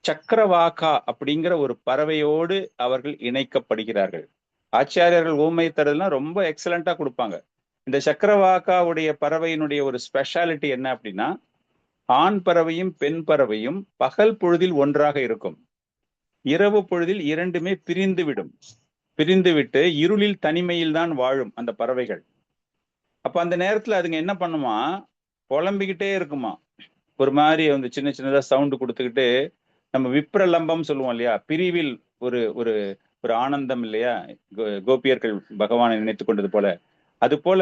சக்கரவாக்கா அப்படிங்கிற ஒரு பறவையோடு அவர்கள் இணைக்கப்படுகிறார்கள். ஆச்சாரியர்கள் ஊமை தரதுலாம் ரொம்ப எக்ஸலண்டா கொடுப்பாங்க. இந்த சக்கரவாக்காவுடைய பறவையினுடைய ஒரு ஸ்பெஷாலிட்டி என்ன அப்படின்னா, ஆண் பறவையும் பெண் பறவையும் பகல் பொழுதில் ஒன்றாக இருக்கும், இரவு பொழுதில் இரண்டுமே பிரிந்துவிட்டு இருளில் தனிமையில் தான் வாழும் அந்த பறவைகள். அப்ப அந்த நேரத்துல அதுங்க என்ன பண்ணுமா, புலம்பிக்கிட்டே இருக்குமா, ஒரு மாதிரி வந்து சின்ன சின்னதா சவுண்டு கொடுத்துக்கிட்டு. நம்ம விப்ரலம்பம் சொல்லுவோம் இல்லையா, பிரிவில் ஒரு ஒரு ஒரு ஆனந்தம் இல்லையா, கோபியர்கள் பகவானை நினைத்து கொண்டது போல. அது போல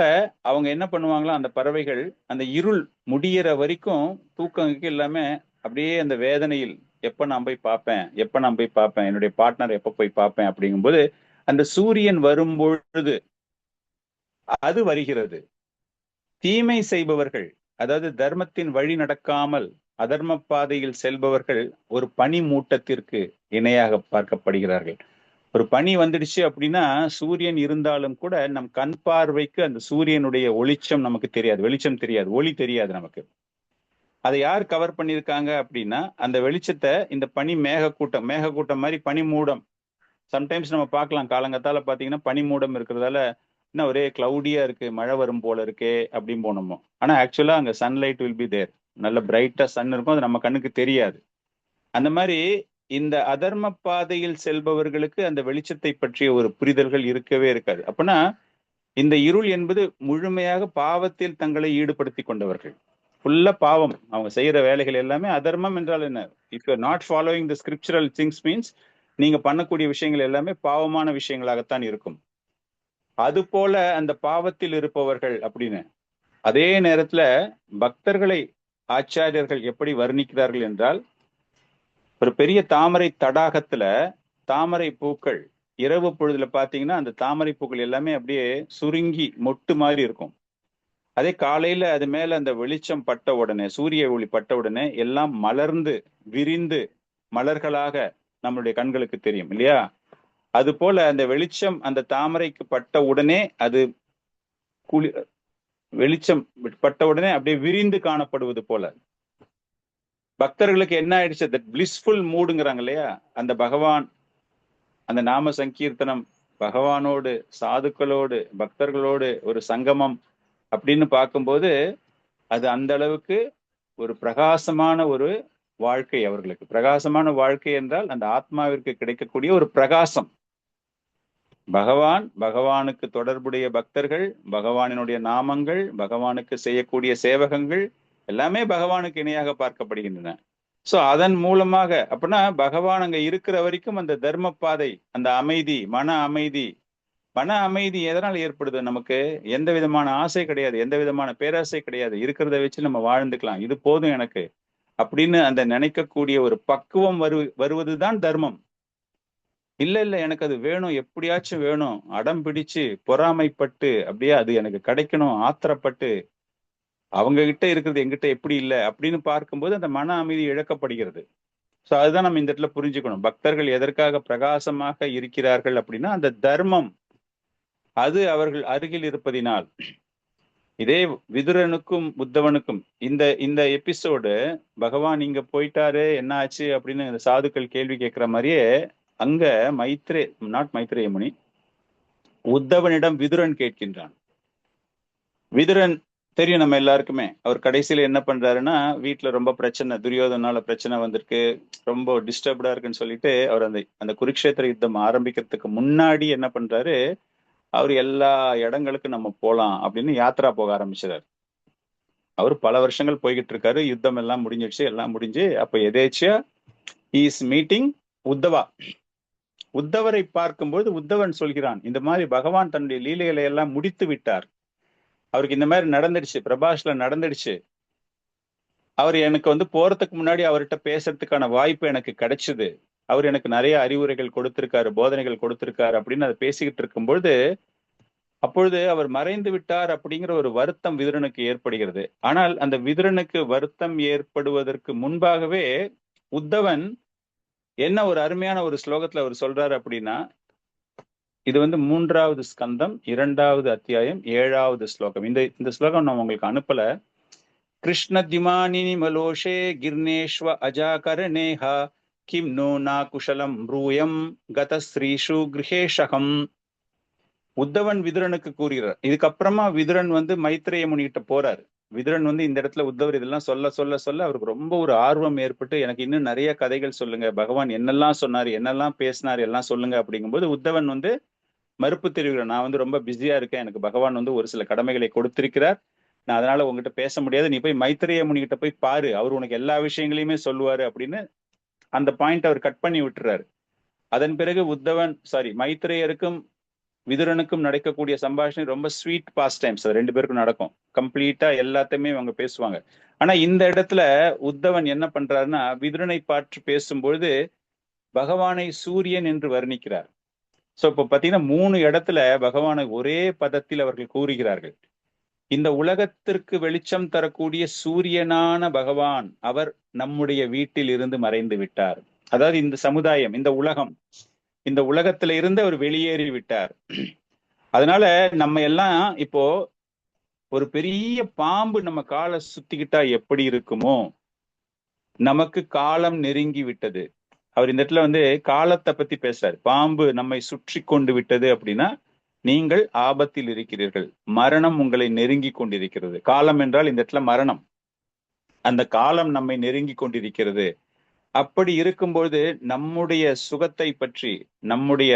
அவங்க என்ன பண்ணுவாங்களா, அந்த பறவைகள் அந்த இருள் முடியிற வரைக்கும் தூக்கம் எல்லாமே அப்படியே அந்த வேதனையில், எப்ப நான் போய் பார்ப்பேன் என்னுடைய பார்ட்னர் எப்ப போய் பார்ப்பேன் அப்படிங்கும்போது அந்த சூரியன் வரும்பொழுது அது வருகிறது. தீமை செய்பவர்கள், அதாவது தர்மத்தின் வழி நடக்காமல் அதர்ம பாதையில் செல்பவர்கள் ஒரு பனி மூட்டத்திற்கு இணையாக பார்க்கப்படுகிறார்கள். ஒரு பனி வந்துடுச்சு அப்படின்னா சூரியன் இருந்தாலும் கூட நம் கண் பார்வைக்கு அந்த சூரியனுடைய ஒளிச்சம் நமக்கு தெரியாது, வெளிச்சம் தெரியாது, ஒளி தெரியாது நமக்கு. அதை யார் கவர் பண்ணியிருக்காங்க அப்படின்னா, அந்த வெளிச்சத்தை இந்த பனி மேகக்கூட்டம் மாதிரி பனி மூடம். சம்டைம்ஸ் நம்ம பார்க்கலாம், காலங்கத்தால பாத்தீங்கன்னா பனி மூடம் இருக்கிறதால என்ன ஒரே கிளவுடியா இருக்கு, மழை வரும் போல இருக்கே அப்படின்னு போனோமோ. ஆனா ஆக்சுவலா அங்க சன்லைட் வில் பி தேர், நல்ல பிரைட்டா சன் இருக்கும், அது நம்ம கண்ணுக்கு தெரியாது. அந்த மாதிரி இந்த அதர்ம பாதையில் செல்பவர்களுக்கு அந்த வெளிச்சத்தை பற்றிய ஒரு புரிதல்கள் இருக்கவே இருக்காது. அப்படின்னா இந்த இருள் என்பது முழுமையாக பாவத்தில் தங்களை ஈடுபடுத்தி கொண்டவர்கள், ஃபுல்லா பாவம். அவங்க செய்யற வேலைகள் எல்லாமே அதர்மம். என்றால் என்ன, if you are not following the scriptural things means நீங்க பண்ணக்கூடிய விஷயங்கள் எல்லாமே பாவமான விஷயங்களாகத்தான் இருக்கும். அது போல அந்த பாவத்தில் இருப்பவர்கள் அப்படின்னு. அதே நேரத்துல பக்தர்களை ஆச்சாரியர்கள் எப்படி வர்ணிக்கிறார்கள் என்றால், ஒரு பெரிய தாமரை தடாகத்துல தாமரை பூக்கள் இரவு பொழுதுல பாத்தீங்கன்னா அந்த தாமரை பூக்கள் எல்லாமே அப்படியே சுருங்கி மொட்டு மாதிரி இருக்கும். அதே காலையில அது மேல அந்த வெளிச்சம் பட்ட உடனே, சூரிய ஒளி பட்ட உடனே எல்லாம் மலர்ந்து விரிந்து மலர்களாக நம்மளுடைய கண்களுக்கு தெரியும் இல்லையா? அது போல அந்த வெளிச்சம் அந்த தாமரைக்கு பட்ட உடனே அது வெளிச்சம் பட்ட உடனே அப்படியே விரிந்து காணப்படுவது போல பக்தர்களுக்கு என்ன ஆயிடுச்சு, தட் பிளிஸ்ஃபுல் மூடுங்கிறாங்க இல்லையா, அந்த பகவான் அந்த நாம சங்கீர்த்தனம், பகவானோடு சாதுக்களோடு பக்தர்களோடு ஒரு சங்கமம் அப்படின்னு பார்க்கும்போது அது அந்த அளவுக்கு ஒரு பிரகாசமான ஒரு வாழ்க்கை அவர்களுக்கு. பிரகாசமான வாழ்க்கை என்றால் அந்த ஆத்மாவிற்கு கிடைக்கக்கூடிய ஒரு பிரகாசம். பகவானுக்கு தொடர்புடைய பக்தர்கள், பகவானினுடைய நாமங்கள், பகவானுக்கு செய்யக்கூடிய சேவகங்கள் எல்லாமே பகவானுக்கு இணையாக பார்க்கப்படுகின்றன. சோ அதன் மூலமாக அப்படின்னா பகவான் அங்க இருக்கிற வரைக்கும் அந்த தர்ம பாதை, அந்த அமைதி, மன அமைதி எதனால் ஏற்படுது? நமக்கு எந்த விதமான ஆசை கிடையாது, எந்த விதமான பேராசை கிடையாது, இருக்கிறத வச்சு நம்ம வாழ்ந்துக்கலாம், இது போதும் எனக்கு அப்படின்னு அந்த நினைக்கக்கூடிய ஒரு பக்குவம் வருவதுதான் தர்மம். இல்ல எனக்கு அது வேணும், எப்படியாச்சும் வேணும், அடம் பிடிச்சு பொறாமைப்பட்டு அப்படியே அது எனக்கு கிடைக்கணும் ஆத்திரப்பட்டு அவங்க கிட்ட இருக்கிறது எங்கிட்ட எப்படி இல்லை அப்படின்னு பார்க்கும்போது அந்த மன அமைதி இழக்கப்படுகிறது. சோ அதுதான் நம்ம இந்த இடத்துல புரிஞ்சுக்கணும். பக்தர்கள் எதற்காக பிரகாசமாக இருக்கிறார்கள் அப்படின்னா அந்த தர்மம் அது அவர்கள் அருகில் இருப்பதினால். இதே விதுரனுக்கும் உத்தவனுக்கும் இந்த எபிசோடு பகவான் இங்க போயிட்டாரு என்ன ஆச்சு அப்படின்னு இந்த சாதுக்கள் கேள்வி கேட்கிற மாதிரியே அங்க மைத்ரேய முனி உத்தவனிடம் விதுரன் கேட்கின்றான். விதுரன் தெரியும் நம்ம எல்லாருக்குமே, அவர் கடைசியில என்ன பண்றாருன்னா, வீட்டுல ரொம்ப பிரச்சனை, துரியோதனால பிரச்சனை வந்திருக்கு, ரொம்ப டிஸ்டர்ப்டா இருக்குன்னு சொல்லிட்டு அவர் அந்த குருக்ஷேத்திர யுத்தம் ஆரம்பிக்கிறதுக்கு முன்னாடி என்ன பண்றாரு, அவர் எல்லா இடங்களுக்கும் நம்ம போலாம் அப்படின்னு யாத்திரா போக ஆரம்பிச்சார். அவர் பல வருஷங்கள் போய்கிட்டு இருக்காரு. யுத்தம் எல்லாம் முடிஞ்சிடுச்சு, எல்லாம் முடிஞ்சு அப்ப எதேச்சியா இஸ் மீட்டிங் உத்தவா. உத்தவரை பார்க்கும்போது உத்தவன் சொல்கிறான், இந்த மாதிரி பகவான் தன்னுடைய லீலைகளை எல்லாம் முடித்து விட்டார், அவருக்கு இந்த மாதிரி நடந்துடுச்சு, பிரபாஸ்ல நடந்துடுச்சு, அவர் எனக்கு போறதுக்கு முன்னாடி அவர்கிட்ட பேசுறதுக்கான வாய்ப்பு எனக்கு கிடைச்சது, அவர் எனக்கு நிறைய அறிவுரைகள் கொடுத்திருக்காரு, போதனைகள் கொடுத்திருக்காரு அப்படின்னு அதை பேசிக்கிட்டு இருக்கும்பொழுது அப்பொழுது அவர் மறைந்து விட்டார் அப்படிங்கிற ஒரு வருத்தம் விதுரனுக்கு ஏற்படுகிறது. ஆனால் அந்த விதுரனுக்கு வருத்தம் ஏற்படுவதற்கு முன்பாகவே உத்தவன் என்ன ஒரு அருமையான ஒரு ஸ்லோகத்துல அவர் சொல்றாரு அப்படின்னா, இது 3வது ஸ்கந்தம் 2வது அத்தியாயம் 7வது ஸ்லோகம். இந்த ஸ்லோகம் நான் உங்களுக்கு அனுப்பல. கிருஷ்ணத்யுமானி மலோஷே கிர்னேஷ்வ அஜாகரணேஹா கிம் நோ நா குஷலம் ப்ரூயம் கதஸ்ரீஷு கிருஹேஷகம். உத்தவன் விதுரனுக்கு கூறுகிறார். இதுக்கப்புறமா விதுரன் மைத்ரேய முனிகிட்ட போறாரு. விதுரன் இந்த இடத்துல உத்தவர் இதெல்லாம் சொல்ல சொல்ல சொல்ல அவருக்கு ரொம்ப ஒரு ஆர்வம் ஏற்பட்டு, எனக்கு இன்னும் நிறைய கதைகள் சொல்லுங்க, பகவான் என்னெல்லாம் சொன்னாரு, என்னெல்லாம் பேசினாரு, எல்லாம் சொல்லுங்க அப்படிங்கும்போது உத்தவன் மறுப்பு தெரிவிக்கிறார். நான் ரொம்ப பிஸியா இருக்கேன், எனக்கு பகவான் ஒரு சில கடமைகளை கொடுத்திருக்கிறார், நான் அதனால உங்ககிட்ட பேச முடியாது, நீ போய் மைத்ரேய முனிகிட்ட போய் பாரு, அவர் உனக்கு எல்லா விஷயங்களையுமே சொல்லுவாரு அப்படின்னு அந்த பாயிண்ட் அவர் கட் பண்ணி விட்டுறாரு. அதன் பிறகு மைத்ரேயருக்கும் விதுரனுக்கும் நடக்கக்கூடிய சம்பாஷணை ரொம்ப ஸ்வீட் பாஸ்ட் டைம்ஸ், அது 2 பேருக்கும் நடக்கும். கம்ப்ளீட்டா எல்லாத்தையுமே அவங்க பேசுவாங்க. ஆனா இந்த இடத்துல உத்தவன் என்ன பண்றாருன்னா, விதுரனை பார்த்து பேசும்பொழுது பகவானை சூரியன் என்று வர்ணிக்கிறார். சோ இப்ப பாத்தீங்கன்னா 3 இடத்துல பகவானை ஒரே பதத்தில் அவர்கள் கூறுகிறார்கள். இந்த உலகத்திற்கு வெளிச்சம் தரக்கூடிய சூரியனான பகவான் அவர் நம்முடைய வீட்டில் இருந்து மறைந்து விட்டார். அதாவது இந்த சமுதாயம், இந்த உலகத்துல இருந்து அவர் வெளியேறி விட்டார். அதனால நம்ம எல்லாம் இப்போ ஒரு பெரிய பாம்பு நம்ம காலை சுத்திக்கிட்டா எப்படி இருக்குமோ, நமக்கு காலம் நெருங்கி விட்டது. அவர் இந்த இடத்துல காலத்தை பத்தி பேசுறாரு. பாம்பு நம்மை சுற்றி கொண்டு விட்டது அப்படின்னா நீங்கள் ஆபத்தில் இருக்கிறீர்கள், மரணம் உங்களை நெருங்கி கொண்டிருக்கிறது. காலம் என்றால் இந்த இடத்துல மரணம். அந்த காலம் நம்மை நெருங்கி கொண்டிருக்கிறது. அப்படி இருக்கும்பொழுது நம்முடைய சுகத்தை பற்றி, நம்முடைய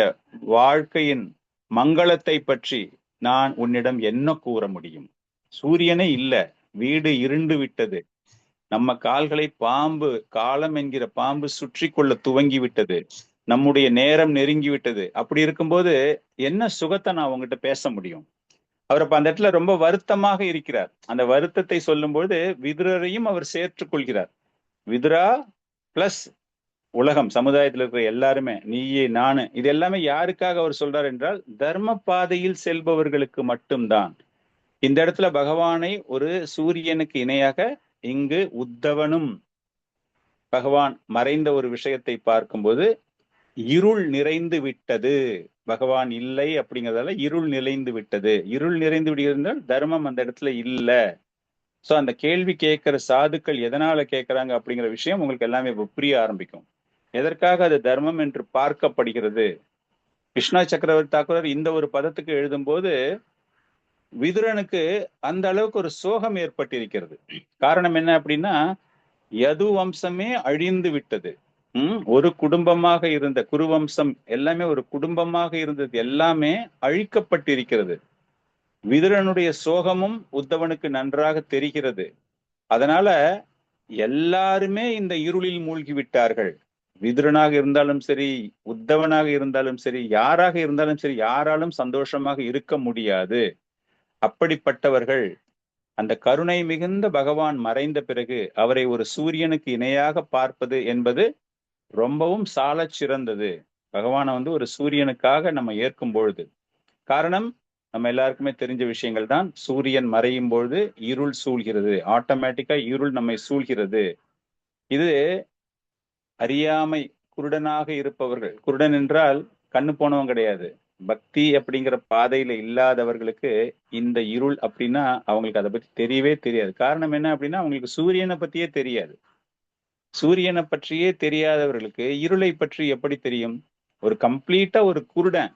வாழ்க்கையின் மங்களத்தை பற்றி நான் உன்னிடம் என்ன கூற முடியும்? சூரியனே இல்ல, வீடு இருண்டு விட்டது, நம்ம கால்களை காலம் என்கிற பாம்பு சுற்றி கொள்ள துவங்கி விட்டது, நம்முடைய நேரம் நெருங்கி விட்டது. அப்படி இருக்கும்போது என்ன சுகத்தை நான் உங்ககிட்ட பேச முடியும்? அவர் அப்ப அந்த இடத்துல ரொம்ப வருத்தமாக இருக்கிறார். அந்த வருத்தத்தை சொல்லும்போது விதுரரையும் அவர் சேர்த்துக் கொள்கிறார். விதுரா பிளஸ் உலகம், சமுதாயத்தில் இருக்கிற எல்லாருமே, நீயே நானு, இது எல்லாமே யாருக்காக அவர் சொல்றார் என்றால் தர்ம பாதையில் செல்பவர்களுக்கு மட்டும்தான். இந்த இடத்துல பகவானை ஒரு சூரியனுக்கு இணையாக இங்கு உத்தவனும் பகவான் மறைந்த ஒரு விஷயத்தை பார்க்கும்போது இருள் நிறைந்து விட்டது, பகவான் இல்லை அப்படிங்கிறதால இருள் நிறைந்து விட்டது. இருள் நிறைந்து விடுகிறால் தர்மம் அந்த இடத்துல இல்ல. சோ அந்த கேள்வி கேட்கிற சாதுக்கள் எதனால கேட்கிறாங்க அப்படிங்கிற விஷயம் உங்களுக்கு எல்லாமே புரிய ஆரம்பிக்கும். எதற்காக அது தர்மம் என்று பார்க்கப்படுகிறது? கிருஷ்ணா சக்கரவர்த்தி தாக்கூர் இந்த ஒரு பதத்துக்கு எழுதும்போது விதுரனுக்கு அந்த அளவுக்கு ஒரு சோகம் ஏற்பட்டிருக்கிறது. காரணம் என்ன அப்படின்னா, யது வம்சமே அழிந்து விட்டது. ஒரு குடும்பமாக இருந்த குருவம்சம் எல்லாமே ஒரு குடும்பமாக இருந்தது எல்லாமே அழிக்கப்பட்டிருக்கிறது. விதுரனுடைய சோகமும் உத்தவனுக்கு நன்றாக தெரிகிறது. அதனால எல்லாருமே இந்த இருளில் மூழ்கி விட்டார்கள். விதுரனாக இருந்தாலும் சரி, உத்தவனாக இருந்தாலும் சரி, யாராக இருந்தாலும் சரி, யாராலும் சந்தோஷமாக இருக்க முடியாது. அப்படிப்பட்டவர்கள் அந்த கருணை மிகுந்த பகவான் மறைந்த பிறகு அவரை ஒரு சூரியனுக்கு இணையாக பார்ப்பது என்பது ரொம்பவும் சாலச் சிறந்தது. பகவானை ஒரு சூரியனுக்காக நம்ம ஏற்கும் பொழுது, காரணம் நம்ம எல்லாருக்குமே தெரிஞ்ச விஷயங்கள் தான். சூரியன் மறையும் பொழுது இருள் சூழ்கிறது, ஆட்டோமேட்டிக்கா இருள் நம்மை சூழ்கிறது. இது அறியாமை, குருடனாக இருப்பவர்கள், குருடன் என்றால் கண்ணு போனவன் கிடையாது, பக்தி அப்படிங்கிற பாதையில இல்லாதவர்களுக்கு இந்த இருள் அப்படின்னா அவங்களுக்கு அதை பத்தி தெரியவே தெரியாது. காரணம் என்ன அப்படின்னா, அவங்களுக்கு சூரியனை பத்தியே தெரியாது. சூரியனை பற்றியே தெரியாதவர்களுக்கு இருளை பற்றி எப்படி தெரியும்? ஒரு கம்ப்ளீட்டா ஒரு குருடன்,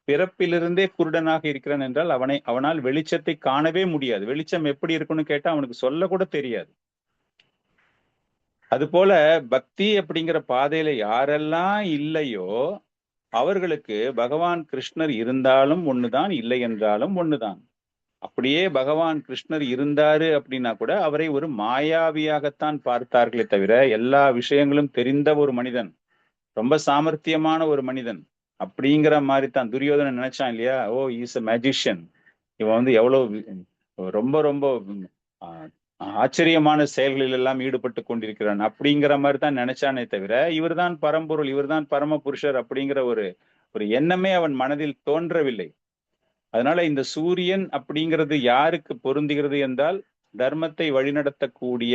பிறப்பிலிருந்தே குருடனாக இருக்கிறான் என்றால் அவனால் வெளிச்சத்தை காணவே முடியாது. வெளிச்சம் எப்படி இருக்குன்னு கேட்டா அவனுக்கு சொல்ல கூட தெரியாது. அது போல பக்தி அப்படிங்கிற பாதையில யாரெல்லாம் இல்லையோ அவர்களுக்கு பகவான் கிருஷ்ணர் இருந்தாலும் ஒண்ணுதான், இல்லை என்றாலும் ஒண்ணுதான். அப்படியே பகவான் கிருஷ்ணர் இருந்தாரு அப்படின்னா கூட அவரை ஒரு மாயாவியாகத்தான் பார்த்தார்களே தவிர, எல்லா விஷயங்களும் தெரிந்த ஒரு மனிதன், ரொம்ப சாமர்த்தியமான ஒரு மனிதன் அப்படிங்கிற மாதிரி தான் துரியோதனன் நினைச்சான் இல்லையா. ஓ, இஸ் அ மேஜிஷியன், இவன் வந்து எவ்வளவு ரொம்ப ரொம்ப ஆச்சரியமான செயல்களில் எல்லாம் ஈடுபட்டு கொண்டிருக்கிறான் அப்படிங்கிற மாதிரி தான் நினைச்சானே தவிர, இவர்தான் பரம்பொருள், இவர்தான் பரம புருஷர் அப்படிங்கிற ஒரு எண்ணமே அவன் மனதில் தோன்றவில்லை. அதனால இந்த சூரியன் அப்படிங்கிறது யாருக்கு பொருந்துகிறது என்றால், தர்மத்தை வழிநடத்தக்கூடிய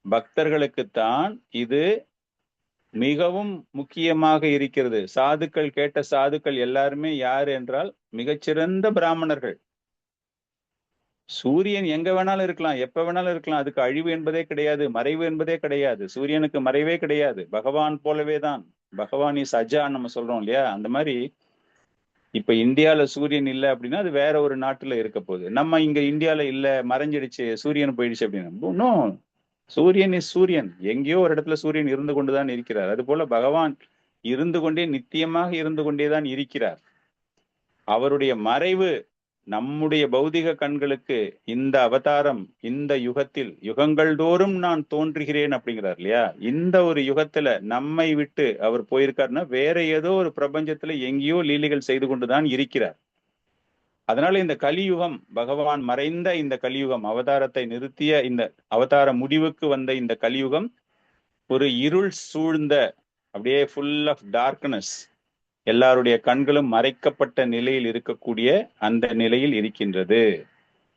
பக்தர்களுக்குத்தான் இது மிகவும் முக்கியமாக இருக்கிறது. சாதுக்கள், கேட்ட சாதுக்கள் எல்லாருமே யாரு என்றால் மிகச்சிறந்த பிராமணர்கள். சூரியன் எங்க வேணாலும் இருக்கலாம், எப்ப வேணாலும் இருக்கலாம், அதுக்கு அழிவு என்பதே கிடையாது, மறைவு என்பதே கிடையாது. சூரியனுக்கு மறைவே கிடையாது, பகவான் போலவே தான். பகவான் இஸ் அஜா நம்ம சொல்றோம் இல்லையா, அந்த மாதிரி இப்ப இந்தியால சூரியன் இல்லை அப்படின்னா அது வேற ஒரு நாட்டுல இருக்க போகுது. நம்ம இங்க இந்தியால இல்ல, மறைஞ்சிடுச்சு, சூரியன் போயிடுச்சு அப்படின்னா, இன்னும் சூரியன் இஸ் சூரியன், எங்கேயோ ஒரு இடத்துல சூரியன் இருந்து கொண்டுதான் இருக்கிறார். அது போல பகவான் இருந்து கொண்டே, நித்தியமாக இருந்து கொண்டேதான் இருக்கிறார். அவருடைய மறைவு நம்முடைய பௌதிக கண்களுக்கு இந்த அவதாரம், இந்த யுகத்தில், யுகங்கள் தோறும் நான் தோன்றுகிறேன் அப்படிங்கிறார் இல்லையா, இந்த ஒரு யுகத்துல நம்மை விட்டு அவர் போயிருக்காருன்னா வேற ஏதோ ஒரு பிரபஞ்சத்துல எங்கேயோ லீலைகள் செய்து கொண்டுதான் இருக்கிறார். அதனால இந்த கலியுகம், பகவான் மறைந்த இந்த கலியுகம், அவதாரத்தை நிறுத்திய இந்த அவதார முடிவுக்கு வந்த இந்த கலியுகம் ஒரு இருள் சூழ்ந்த, அப்படியே ஃபுல் ஆஃப் டார்க்னஸ், எல்லாருடைய கண்களும் மறைக்கப்பட்ட நிலையில் இருக்கக்கூடிய அந்த நிலையில் இருக்கின்றது.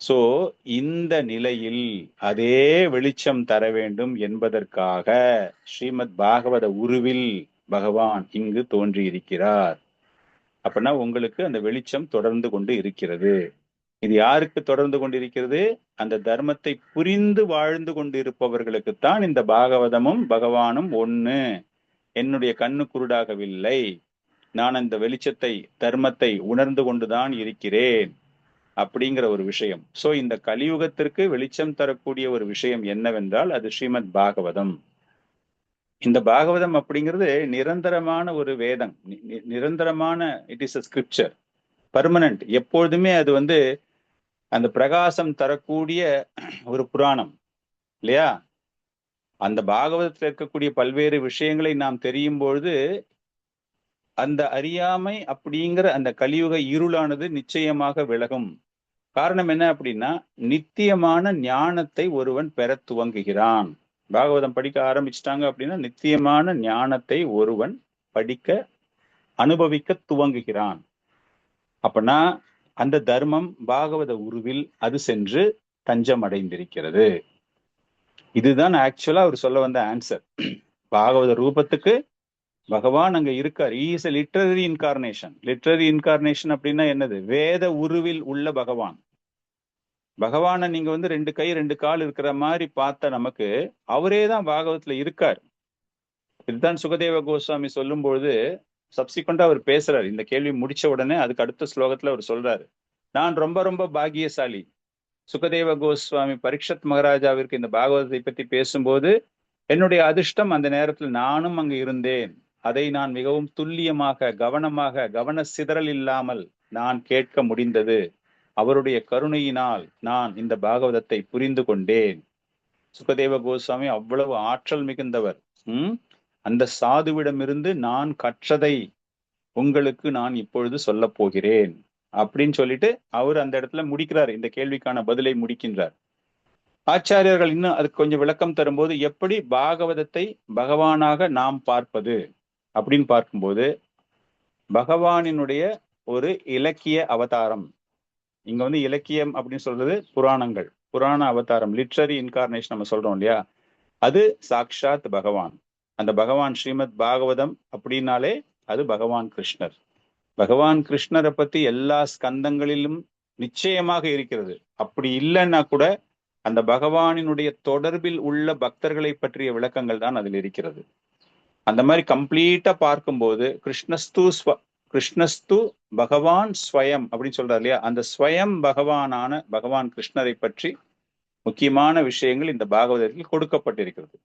சோ இந்த நிலையில் அதே வெளிச்சம் தர வேண்டும் என்பதற்காக ஸ்ரீமத் பாகவத உருவில் பகவான் இங்கு தோன்றி இருக்கிறார். அப்படின்னா உங்களுக்கு அந்த வெளிச்சம் தொடர்ந்து கொண்டு இருக்கிறது. இது யாருக்கு தொடர்ந்து கொண்டிருக்கிறது? அந்த தர்மத்தை புரிந்து வாழ்ந்து கொண்டு இருப்பவர்களுக்குத்தான் இந்த பாகவதமும் பகவானும் ஒண்ணு. என்னுடைய கண்ணு குருடாகவில்லை, நான் அந்த வெளிச்சத்தை, தர்மத்தை உணர்ந்து கொண்டுதான் இருக்கிறேன் அப்படிங்கிற ஒரு விஷயம். சோ இந்த கலியுகத்திற்கு வெளிச்சம் தரக்கூடிய ஒரு விஷயம் என்னவென்றால் அது ஸ்ரீமத் பாகவதம். இந்த பாகவதம் அப்படிங்கிறது நிரந்தரமான ஒரு வேதம், நிரந்தரமான, it is a scripture, permanent. எப்பொழுதுமே அது வந்து அந்த பிரகாசம் தரக்கூடிய ஒரு புராணம் இல்லையா. அந்த பாகவதத்தில் இருக்கக்கூடிய பல்வேறு விஷயங்களை நாம் தெரியும் பொழுது அந்த அறியாமை அப்படிங்கிற அந்த கலியுக இருளானது நிச்சயமாக விலகும். காரணம் என்ன அப்படின்னா, நித்தியமான ஞானத்தை ஒருவன் பெற துவங்குகிறான். பாகவதம் படிக்க ஆரம்பிச்சிட்டாங்க அப்படின்னா நித்தியமான ஞானத்தை ஒருவன் படிக்க, அனுபவிக்க துவங்குகிறான். அப்படின்னா அந்த தர்மம் பாகவத உருவில் அது சென்று தஞ்சம் அடைந்திருக்கிறது. இதுதான் ஆக்சுவலா அவர் சொல்ல வந்த ஆன்சர். பாகவத ரூபத்துக்கு பகவான் அங்க இருக்கார். Is a literary incarnation. Literary incarnation அப்படின்னா என்னது? வேத உருவில் உள்ள பகவான். பகவானை நீங்க வந்து 2 கை 2 கால் இருக்கிற மாதிரி பார்த்த நமக்கு அவரே தான் பாகவத்துல இருக்கார். இதுதான் சுகதேவ கோஸ்வாமி சொல்லும் பொழுது சப்சிக்வெண்டா அவர் பேசுறாரு. இந்த கேள்வி முடிச்ச உடனே அதுக்கு அடுத்த ஸ்லோகத்துல அவர் சொல்றாரு, நான் ரொம்ப ரொம்ப பாக்கியசாலி. சுகதேவ கோஸ்வாமி பரீட்சத் மகாராஜாவிற்கு இந்த பாகவதத்தை பற்றி பேசும்போது, என்னுடைய அதிர்ஷ்டம் அந்த நேரத்தில் நானும் அங்கு இருந்தேன். அதை நான் மிகவும் துல்லியமாக, கவனமாக, கவன சிதறல் இல்லாமல் நான் கேட்க முடிந்தது. அவருடைய கருணையினால் நான் இந்த பாகவதத்தை புரிந்து கொண்டேன். சுகதேவ கோஸ்வாமி அவ்வளவு ஆற்றல் மிகுந்தவர். அந்த சாதுவிடமிருந்து நான் கற்றதை உங்களுக்கு நான் இப்பொழுது சொல்ல போகிறேன் அப்படின்னு சொல்லிட்டு அவர் அந்த இடத்துல முடிக்கிறார். இந்த கேள்விக்கான பதிலை முடிக்கின்றார். ஆச்சாரியர்கள் இன்னும் அதுக்கு கொஞ்சம் விளக்கம் தரும்போது, எப்படி பாகவதத்தை பகவானாக நாம் பார்ப்பது அப்படின்னு பார்க்கும்போது, பகவானினுடைய ஒரு இலக்கிய அவதாரம். இங்க வந்து இலக்கியம் அப்படின்னு சொல்றது புராணங்கள், புராண அவதாரம், லிட்ரரி இன்கார்னேஷன் நம்ம சொல்றோம் இல்லையா, அது சாக்ஷாத் பகவான். அந்த பகவான் ஸ்ரீமத் பாகவதம் அப்படின்னாலே அது பகவான் கிருஷ்ணர். பகவான் கிருஷ்ணரை பத்தி எல்லா ஸ்கந்தங்களிலும் நிச்சயமாக இருக்கிறது. அப்படி இல்லைன்னா கூட அந்த பகவானினுடைய தொடர்பில் உள்ள பக்தர்களை பற்றிய விளக்கங்கள் தான் அதில் இருக்கிறது. அந்த மாதிரி கம்ப்ளீட்டா பார்க்கும்போது கிருஷ்ணஸ்து பகவான் ஸ்வயம் அப்படின்னு சொல்றாரு இல்லையா, அந்த ஸ்வயம் பகவானான பகவான் கிருஷ்ணரை பற்றி முக்கியமான விஷயங்கள் இந்த பாகவதத்தில் கொடுக்கப்பட்டிருக்கிறது.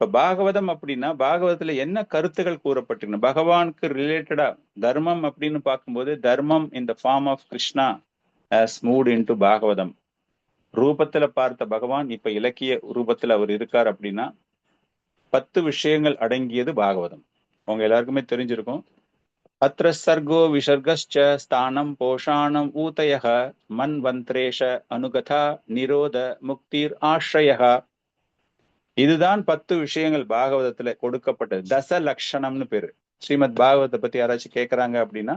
இப்ப பாகவதம் அப்படின்னா பாகவதத்துல என்ன கருத்துகள் கூறப்பட்டிருக்கு? பகவானுக்கு ரிலேட்டடா தர்மம் அப்படின்னு பார்க்கும்போது தர்மம் in the form of Krishna has moved into Bhagavatam. ரூபத்துல பார்த்த பகவான் இப்ப இலக்கிய ரூபத்துல அவர் இருக்கார் அப்படின்னா 10 விஷயங்கள் அடங்கியது பாகவதம். அவங்க எல்லாருக்குமே தெரிஞ்சிருக்கும். அத்ர சர்கோ விசர்கஸ்ச ஸ்தானம் போஷாணம் ஊதயஹ மன்வந்திரேஷ அனுகதா நிரோத முக்திர் ஆශ්‍රயஹ. இதுதான் 10 விஷயங்கள் பாகவதத்துல கொடுக்கப்பட்டது. தச லட்சணம்னு பேரு. ஸ்ரீமத் பாகவத்தை பத்தி யாராச்சும் கேட்கறாங்க அப்படின்னா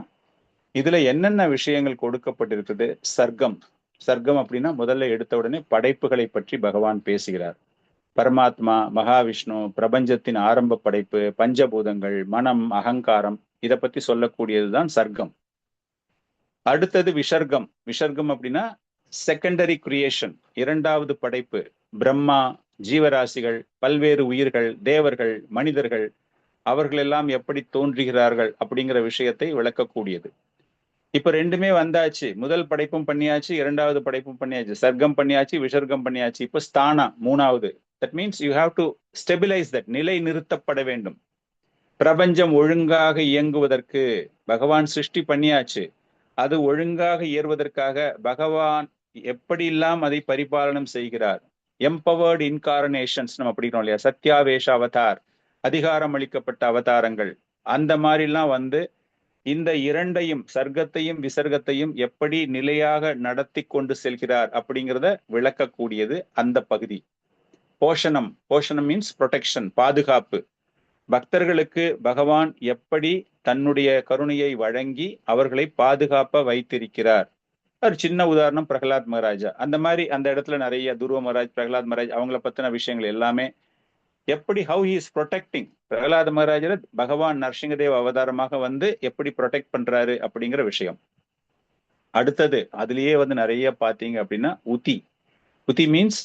இதுல என்னென்ன விஷயங்கள் கொடுக்கப்பட்டிருக்குது? சர்க்கம். சர்க்கம் அப்படின்னா முதல்ல எடுத்த உடனே படைப்புகளை பற்றி பகவான் பேசுகிறார். பரமாத்மா, மகாவிஷ்ணு, பிரபஞ்சத்தின் ஆரம்ப படைப்பு, பஞ்சபூதங்கள், மனம், அகங்காரம், இதை பத்தி சொல்லக்கூடியதுதான் சர்க்கம். அடுத்தது விசர்க்கம். விசர்க்கம் அப்படின்னா செகண்டரி கிரியேஷன், இரண்டாவது படைப்பு. பிரம்மா, ஜீவராசிகள், பல்வேறு உயிர்கள், தேவர்கள், மனிதர்கள், அவர்கள் எல்லாம் எப்படி தோன்றுகிறார்கள் அப்படிங்கிற விஷயத்தை விளக்கக்கூடியது. இப்ப ரெண்டுமே வந்தாச்சு. முதல் படைப்பும் பண்ணியாச்சு, இரண்டாவது படைப்பும் பண்ணியாச்சு. சர்க்கம் பண்ணியாச்சு, விசர்க்கம் பண்ணியாச்சு. இப்ப ஸ்தானா மூணாவது. That means you have to stabilise that, நிலை நிறுத்தப்பட வேண்டும். பிரபஞ்சம் ஒழுங்காக இயங்குவதற்கு பகவான் சிருஷ்டி பண்ணியாச்சு. அது ஒழுங்காக ஏறுவதற்காக பகவான் எப்படியெல்லாம் அதை பரிபாலனம் செய்கிறார். எம்பவர்டு இன்கார்னேஷன்ஸ் நம்ம படிக்கிறோம் இல்லையா? சத்யாவேஷ அவதார், அதிகாரம் அளிக்கப்பட்ட அவதாரங்கள். அந்த மாதிரிலாம் வந்து இந்த இரண்டையும், சர்க்கத்தையும் விசர்க்கத்தையும் எப்படி நிலையாக நடத்தி கொண்டு செல்கிறார் அப்படிங்கிறத விளக்கக்கூடியது அந்த பகுதி. போஷணம். போஷணம் மீன்ஸ் ப்ரொடெக்ஷன், பாதுகாப்பு. பக்தர்களுக்கு பகவான் எப்படி தன்னுடைய கருணையை வழங்கி அவர்களை பாதுகாப்ப வைத்திருக்கிறார். ஒரு சின்ன உதாரணம் பிரகலாத் மகாராஜா. அந்த மாதிரி அந்த இடத்துல நிறைய துருவ மகாராஜ், பிரகலாத் மகாராஜ், அவங்கள பத்தின விஷயங்கள் எல்லாமே எப்படி how he is protecting. Prahlada மகாராஜரை பகவான் நரசிங்கதேவ அவதாரமாக வந்து எப்படி ப்ரொடெக்ட் பண்றாரு அப்படிங்கிற விஷயம். அடுத்தது அதுலயே வந்து நிறைய பாத்தீங்க அப்படின்னா உதி. உதி மீன்ஸ்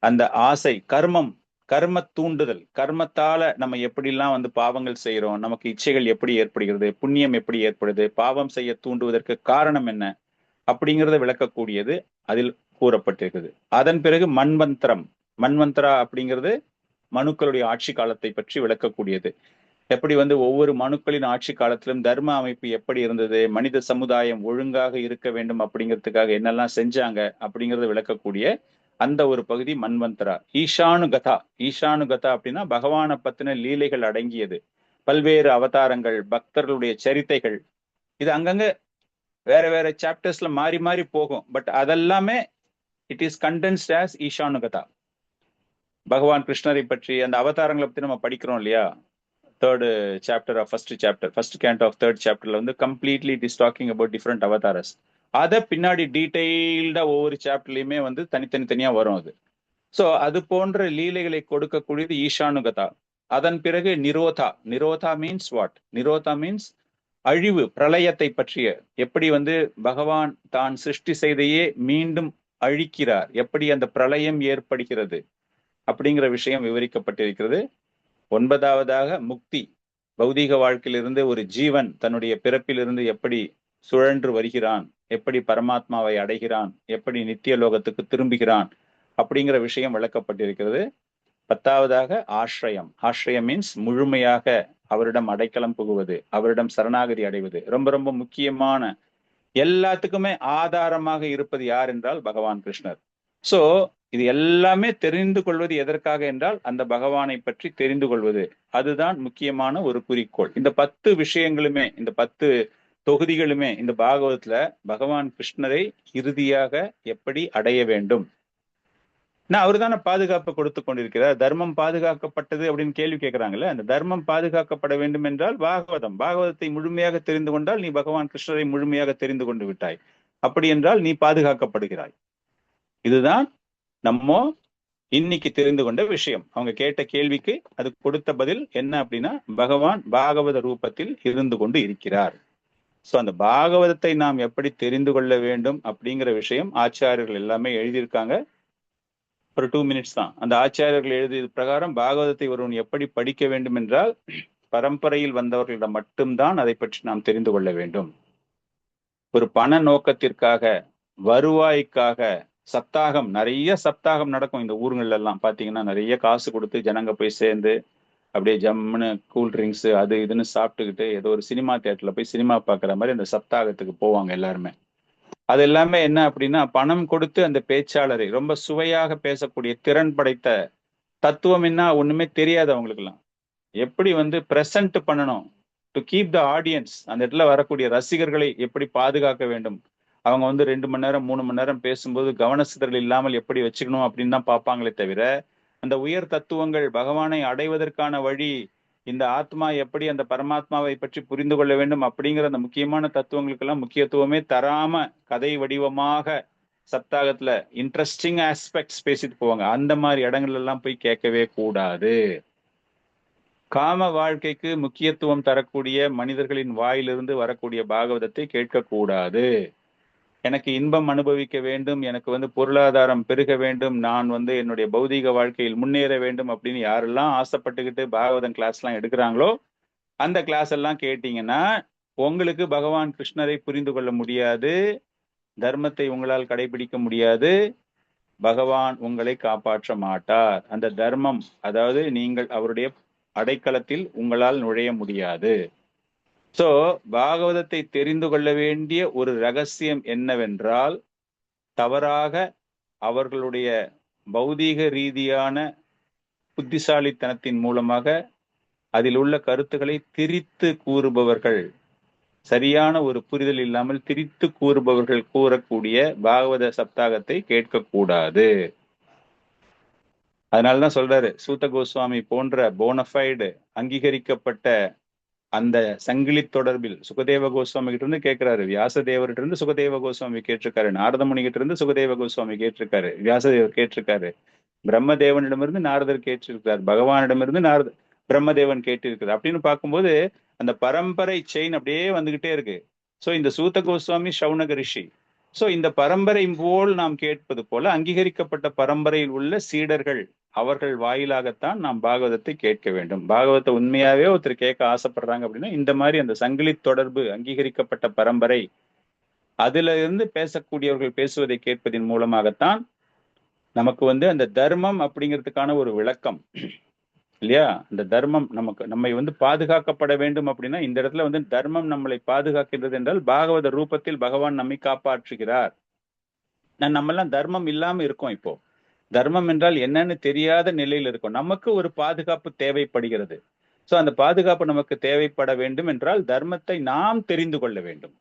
அந்த ஆசை, கர்மம், கர்ம தூண்டுதல். கர்மத்தால நம்ம எப்படிலாம் வந்து பாவங்கள் செய்யறோம், நமக்கு இச்சைகள் எப்படி ஏற்படுகிறது, புண்ணியம் எப்படி ஏற்படுது, பாவம் செய்ய தூண்டுவதற்கு காரணம் என்ன அப்படிங்கிறத விளக்கக்கூடியது அதில் கூறப்பட்டிருக்குது. அதன் பிறகு மன்வந்திரம். மன்வந்திரா அப்படிங்கிறது மனுக்களுடைய ஆட்சி காலத்தை பற்றி விளக்கக்கூடியது. எப்படி வந்து ஒவ்வொரு மனுக்களின் ஆட்சி காலத்திலும் தர்ம அமைப்பு எப்படி இருந்தது, மனித சமுதாயம் ஒழுங்காக இருக்க வேண்டும் அப்படிங்கிறதுக்காக என்னெல்லாம் செஞ்சாங்க அப்படிங்கறத விளக்கக்கூடிய அந்த ஒரு பகுதி மன்வந்தரா. ஈசானுகதா. ஈசானுகதா அப்படின்னா பகவானை பத்தின லீலைகள் அடங்கியது. பல்வேறு அவதாரங்கள், பக்தர்களுடைய சரித்தைகள். இது அங்கங்க வேற வேற சாப்டர்ஸ்ல மாறி மாறி போகும். பட் அதெல்லாமே இட் இஸ் கண்டென்ஸ்ட் ஆஸ் ஈசானுகதா. பகவான் கிருஷ்ணரை பற்றி அந்த அவதாரங்களை பத்தி நம்ம படிக்கிறோம் இல்லையா? Third chapter of first canto of third சாப்டர்ல வந்து completely it is talking about different avatars. அதை பின்னாடி டீடைல்டா ஒவ்வொரு சாப்டர்லயுமே வந்து தனித்தனியா வரும் அது. ஸோ அது போன்ற லீலைகளை கொடுக்கக்கூடியது ஈசானுகதா. அதன் பிறகு நிரோதா. நிரோதா மீன்ஸ் வாட்? நிரோதா மீன்ஸ் அழிவு, பிரளயத்தை பற்றிய. எப்படி வந்து பகவான் தான் சிருஷ்டி செய்தையே மீண்டும் அழிக்கிறார், எப்படி அந்த பிரளயம் ஏற்படுகிறது அப்படிங்கிற விஷயம் விவரிக்கப்பட்டிருக்கிறது. 9வதாக முக்தி. பௌதீக வாழ்க்கையிலிருந்து ஒரு ஜீவன் தன்னுடைய பிறப்பிலிருந்து எப்படி சுழன்று வருகிறான், எப்படி பரமாத்மாவை அடைகிறான், எப்படி நித்திய லோகத்துக்கு திரும்புகிறான் அப்படிங்கிற விஷயம் விளக்கப்பட்டிருக்கிறது. 10வதாக ஆශ්‍රயம். ஆශ්‍රயம் மீன்ஸ் முழுமையாக அவரிடம் அடைக்கலம் புகுவது, அவரிடம் சரணாகதி அடைவது. ரொம்ப ரொம்ப முக்கியமான, எல்லாத்துக்குமே ஆதாரமாக இருப்பது யார் என்றால் பகவான் கிருஷ்ணர். சோ இது எல்லாமே தெரிந்து கொள்வது எதற்காக என்றால் அந்த பகவானை பற்றி தெரிந்து கொள்வது. அதுதான் முக்கியமான ஒரு குறிக்கோள். இந்த 10 விஷயங்களுமே, இந்த 10 தொகுதிகளுமே இந்த பாகவதத்துல பகவான் கிருஷ்ணரை இறுதியாக எப்படி அடைய வேண்டும், அவரு தானே பாதுகாப்பு கொடுத்து கொண்டிருக்கிறார். தர்மம் பாதுகாக்கப்பட்டது அப்படின்னு கேள்வி கேட்கிறாங்கல்ல. அந்த தர்மம் பாதுகாக்கப்பட வேண்டும் என்றால் பாகவதத்தை முழுமையாக தெரிந்து கொண்டால் நீ பகவான் கிருஷ்ணரை முழுமையாக தெரிந்து கொண்டு விட்டாய். அப்படி என்றால் நீ பாதுகாக்கப்படுகிறாய். இதுதான் நம்ம இன்னைக்கு தெரிந்து கொண்ட விஷயம். அவங்க கேட்ட கேள்விக்கு அது கொடுத்த பதில் என்ன அப்படின்னா, பகவான் பாகவத ரூபத்தில் இருந்து கொண்டு இருக்கிறார். சோ அந்த பாகவதத்தை நாம் எப்படி தெரிந்து கொள்ள வேண்டும் அப்படிங்கிற விஷயம் ஆச்சாரியர்கள் எல்லாமே எழுதியிருக்காங்க. ஒரு 2 மினிட்ஸ் தான். அந்த ஆச்சாரியர்கள் எழுதியது பிரகாரம் பாகவதத்தை ஒருவன் எப்படி படிக்க வேண்டும் என்றால் பரம்பரையில் வந்தவர்களிடம் மட்டும்தான் அதை பற்றி நாம் தெரிந்து கொள்ள வேண்டும். ஒரு பண நோக்கத்திற்காக, வருவாய்க்காக சப்தாகம், நிறைய சப்தாகம் நடக்கும் இந்த ஊருங்கள்ல எல்லாம். பாத்தீங்கன்னா நிறைய காசு கொடுத்து ஜனங்க போய் சேர்ந்து அப்படியே ஜம்முன்னு கூல் ட்ரிங்க்ஸ் அது இதுன்னு சாப்பிட்டுக்கிட்டு ஏதோ ஒரு சினிமா தியேட்டர்ல போய் சினிமா பாக்குற மாதிரி அந்த சப்தாகத்துக்கு போவாங்க எல்லாருமே. அது எல்லாமே என்ன அப்படின்னா, பணம் கொடுத்து அந்த பேச்சாளரை ரொம்ப சுவையாக பேசக்கூடிய திறன் படைத்த தத்துவம் என்ன ஒண்ணுமே தெரியாது அவங்களுக்குலாம். எப்படி வந்து பிரசன்ட் பண்ணணும், டு கீப் த ஆடியன்ஸ், அந்த இடத்துல வரக்கூடிய ரசிகர்களை எப்படி பாதுகாக்க வேண்டும், அவங்க வந்து 2 மணி நேரம் 3 மணி நேரம் பேசும்போது கவனச்சிதறல் இல்லாமல் எப்படி வச்சுக்கணும் அப்படின்னு தான் பார்ப்பாங்களே தவிர, அந்த உயர் தத்துவங்கள், பகவானை அடைவதற்கான வழி, இந்த ஆத்மா எப்படி அந்த பரமாத்மாவை பற்றி புரிந்து கொள்ள வேண்டும் அப்படிங்கிற அந்த முக்கியமான தத்துவங்களுக்கெல்லாம் முக்கியத்துவமே தராம கதை வடிவமாக சப்தாகத்துல இன்ட்ரெஸ்டிங் ஆஸ்பெக்ட்ஸ் பேசிட்டு போவாங்க. அந்த மாதிரி இடங்கள்ல எல்லாம் போய் கேட்கவே கூடாது. காம வாழ்க்கைக்கு முக்கியத்துவம் தரக்கூடிய மனிதர்களின் வாயிலிருந்து வரக்கூடிய பாகவதத்தை கேட்கக்கூடாது. எனக்கு இன்பம் அனுபவிக்க வேண்டும், எனக்கு வந்து பொருளாதாரம் பெருக வேண்டும், நான் வந்து என்னுடைய பௌதீக வாழ்க்கையில் முன்னேற வேண்டும் அப்படின்னு யாரெல்லாம் ஆசைப்பட்டுக்கிட்டு பாகவதம் கிளாஸ் எல்லாம் எடுக்கிறாங்களோ அந்த கிளாஸ் எல்லாம் கேட்டீங்கன்னா உங்களுக்கு பகவான் கிருஷ்ணரை புரிந்து கொள்ள முடியாது, தர்மத்தை உங்களால் கடைபிடிக்க முடியாது, பகவான் உங்களை காப்பாற்ற மாட்டார். அந்த தர்மம், அதாவது நீங்கள் அவருடைய அடைக்கலத்தில் உங்களால் நுழைய முடியாது. சோ பாகவதத்தை தெரிந்து கொள்ள வேண்டிய ஒரு ரகசியம் என்னவென்றால், தவறாக அவர்களுடைய பௌதீக ரீதியான புத்திசாலித்தனத்தின் மூலமாக அதில் உள்ள கருத்துக்களை திரித்து கூறுபவர்கள், சரியான ஒரு புரிதல் இல்லாமல் திரித்து கூறுபவர்கள் கூறக்கூடிய பாகவத சப்தாகத்தை கேட்கக்கூடாது. அதனாலதான் சொல்றாரு, சூத கோஸ்வாமி போன்ற போனஃபைடு அங்கீகரிக்கப்பட்ட அந்த சங்கிலி தொடர்பில் சுகதேவ கோஸ்வாமி கிட்ட இருந்து கேட்கிறாரு, வியாசதேவர்கிட்ட இருந்து சுகதேவ கோஸ்வாமி கேட்டிருக்காரு, நாரதமுனி கிட்ட இருந்து சுகதேவ கோஸ்வாமி கேட்டிருக்காரு, வியாசதேவர் கேட்டிருக்காரு, பிரம்மதேவனிடமிருந்து நாரதர் கேட்டிருக்கார், பகவானிடமிருந்து பிரம்மதேவன் கேட்டிருக்கிறார். அப்படின்னு பார்க்கும்போது அந்த பரம்பரை செயின் அப்படியே வந்துகிட்டே இருக்கு. சோ இந்த சூத கோஸ்வாமி சௌனக ரிஷி, சோ இந்த பரம்பரை போல் நாம் கேட்பது போல அங்கீகரிக்கப்பட்ட பரம்பரையில் உள்ள சீடர்கள், அவர்கள் வாயிலாகத்தான் நாம் பாகவதத்தை கேட்க வேண்டும். பாகவதத்தை உண்மையாவே ஒருத்தர் கேட்க ஆசைப்படுறாங்க அப்படின்னா இந்த மாதிரி அந்த சங்கிலி தொடர்பு, அங்கீகரிக்கப்பட்ட பரம்பரை, அதுல இருந்து பேசக்கூடியவர்கள் பேசுவதை கேட்பதன் மூலமாகத்தான் நமக்கு வந்து அந்த தர்மம் அப்படிங்கிறதுக்கான ஒரு விளக்கம் இல்லையா. அந்த தர்மம் நம்மை வந்து பாதுகாக்கப்பட வேண்டும் அப்படின்னா இந்த இடத்துல வந்து தர்மம் நம்மளை பாதுகாக்கின்றது என்றால் பாகவத ரூபத்தில் பகவான் நம்மை காப்பாற்றுகிறார். நம்ம எல்லாம் தர்மம் இல்லாம இருக்கோம். இப்போ தர்மம் என்றால் என்னன்னு தெரியாத நிலையில் இருக்கும். நமக்கு ஒரு பாதுகாப்பு தேவைப்படுகிறது. சோ அந்த பாதுகாப்பு நமக்கு தேவைப்பட வேண்டும் என்றால் தர்மத்தை நாம் தெரிந்து கொள்ள வேண்டும்.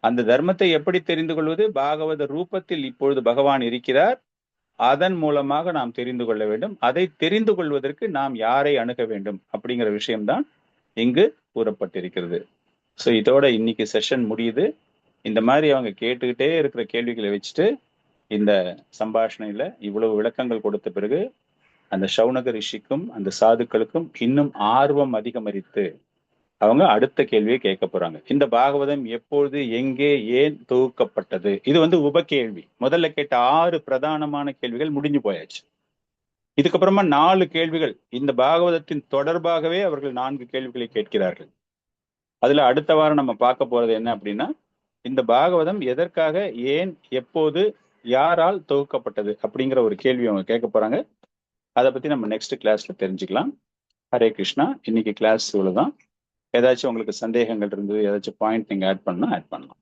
அந்த தர்மத்தை எப்படி தெரிந்து கொள்வது? பாகவத ரூபத்தில் இப்பொழுது பகவான் இருக்கிறார், அதன் மூலமாக நாம் தெரிந்து கொள்ள வேண்டும். அதை தெரிந்து கொள்வதற்கு நாம் யாரை அணுக வேண்டும் அப்படிங்கிற விஷயம்தான் இங்கு கூறப்பட்டிருக்கிறது. சோ இதோட இன்னைக்கு செஷன் முடியுது. இந்த மாதிரி அவங்க கேட்டுக்கிட்டே இருக்கிற கேள்விகளை வச்சுட்டு இந்த சம்பாஷணையில இவ்வளவு விளக்கங்கள் கொடுத்த பிறகு அந்த சௌனக ரிஷிக்கும் அந்த சாதுக்களுக்கும் இன்னும் ஆர்வம் அதிகமரித்து அவங்க அடுத்த கேள்வியை கேட்க போறாங்க. இந்த பாகவதம் எப்பொழுது, எங்கே, ஏன் தொகுக்கப்பட்டது? இது வந்து உபகேள்வி. முதல்ல கேட்ட 6 பிரதானமான கேள்விகள் முடிஞ்சு போயாச்சு. இதுக்கப்புறமா 4 கேள்விகள், இந்த பாகவதத்தின் தொடர்பாகவே அவர்கள் 4 கேள்விகளை கேட்கிறார்கள். அதுல அடுத்த வாரம் நம்ம பார்க்க போறது என்ன அப்படின்னா, இந்த பாகவதம் எதற்காக, ஏன், எப்போது, யாரால் தொகுக்கப்பட்டது அப்படிங்கிற ஒரு கேள்வி அவங்க கேட்க போறாங்க. அதை பத்தி நம்ம நெக்ஸ்ட் கிளாஸ்ல தெரிஞ்சுக்கலாம். ஹரே கிருஷ்ணா. இன்னைக்கு கிளாஸ் இவ்வளவுதான். ஏதாச்சும் உங்களுக்கு சந்தேகங்கள் இருந்தது, ஏதாச்சும் பாயிண்ட் நீங்க ஆட் பண்ணலாம்.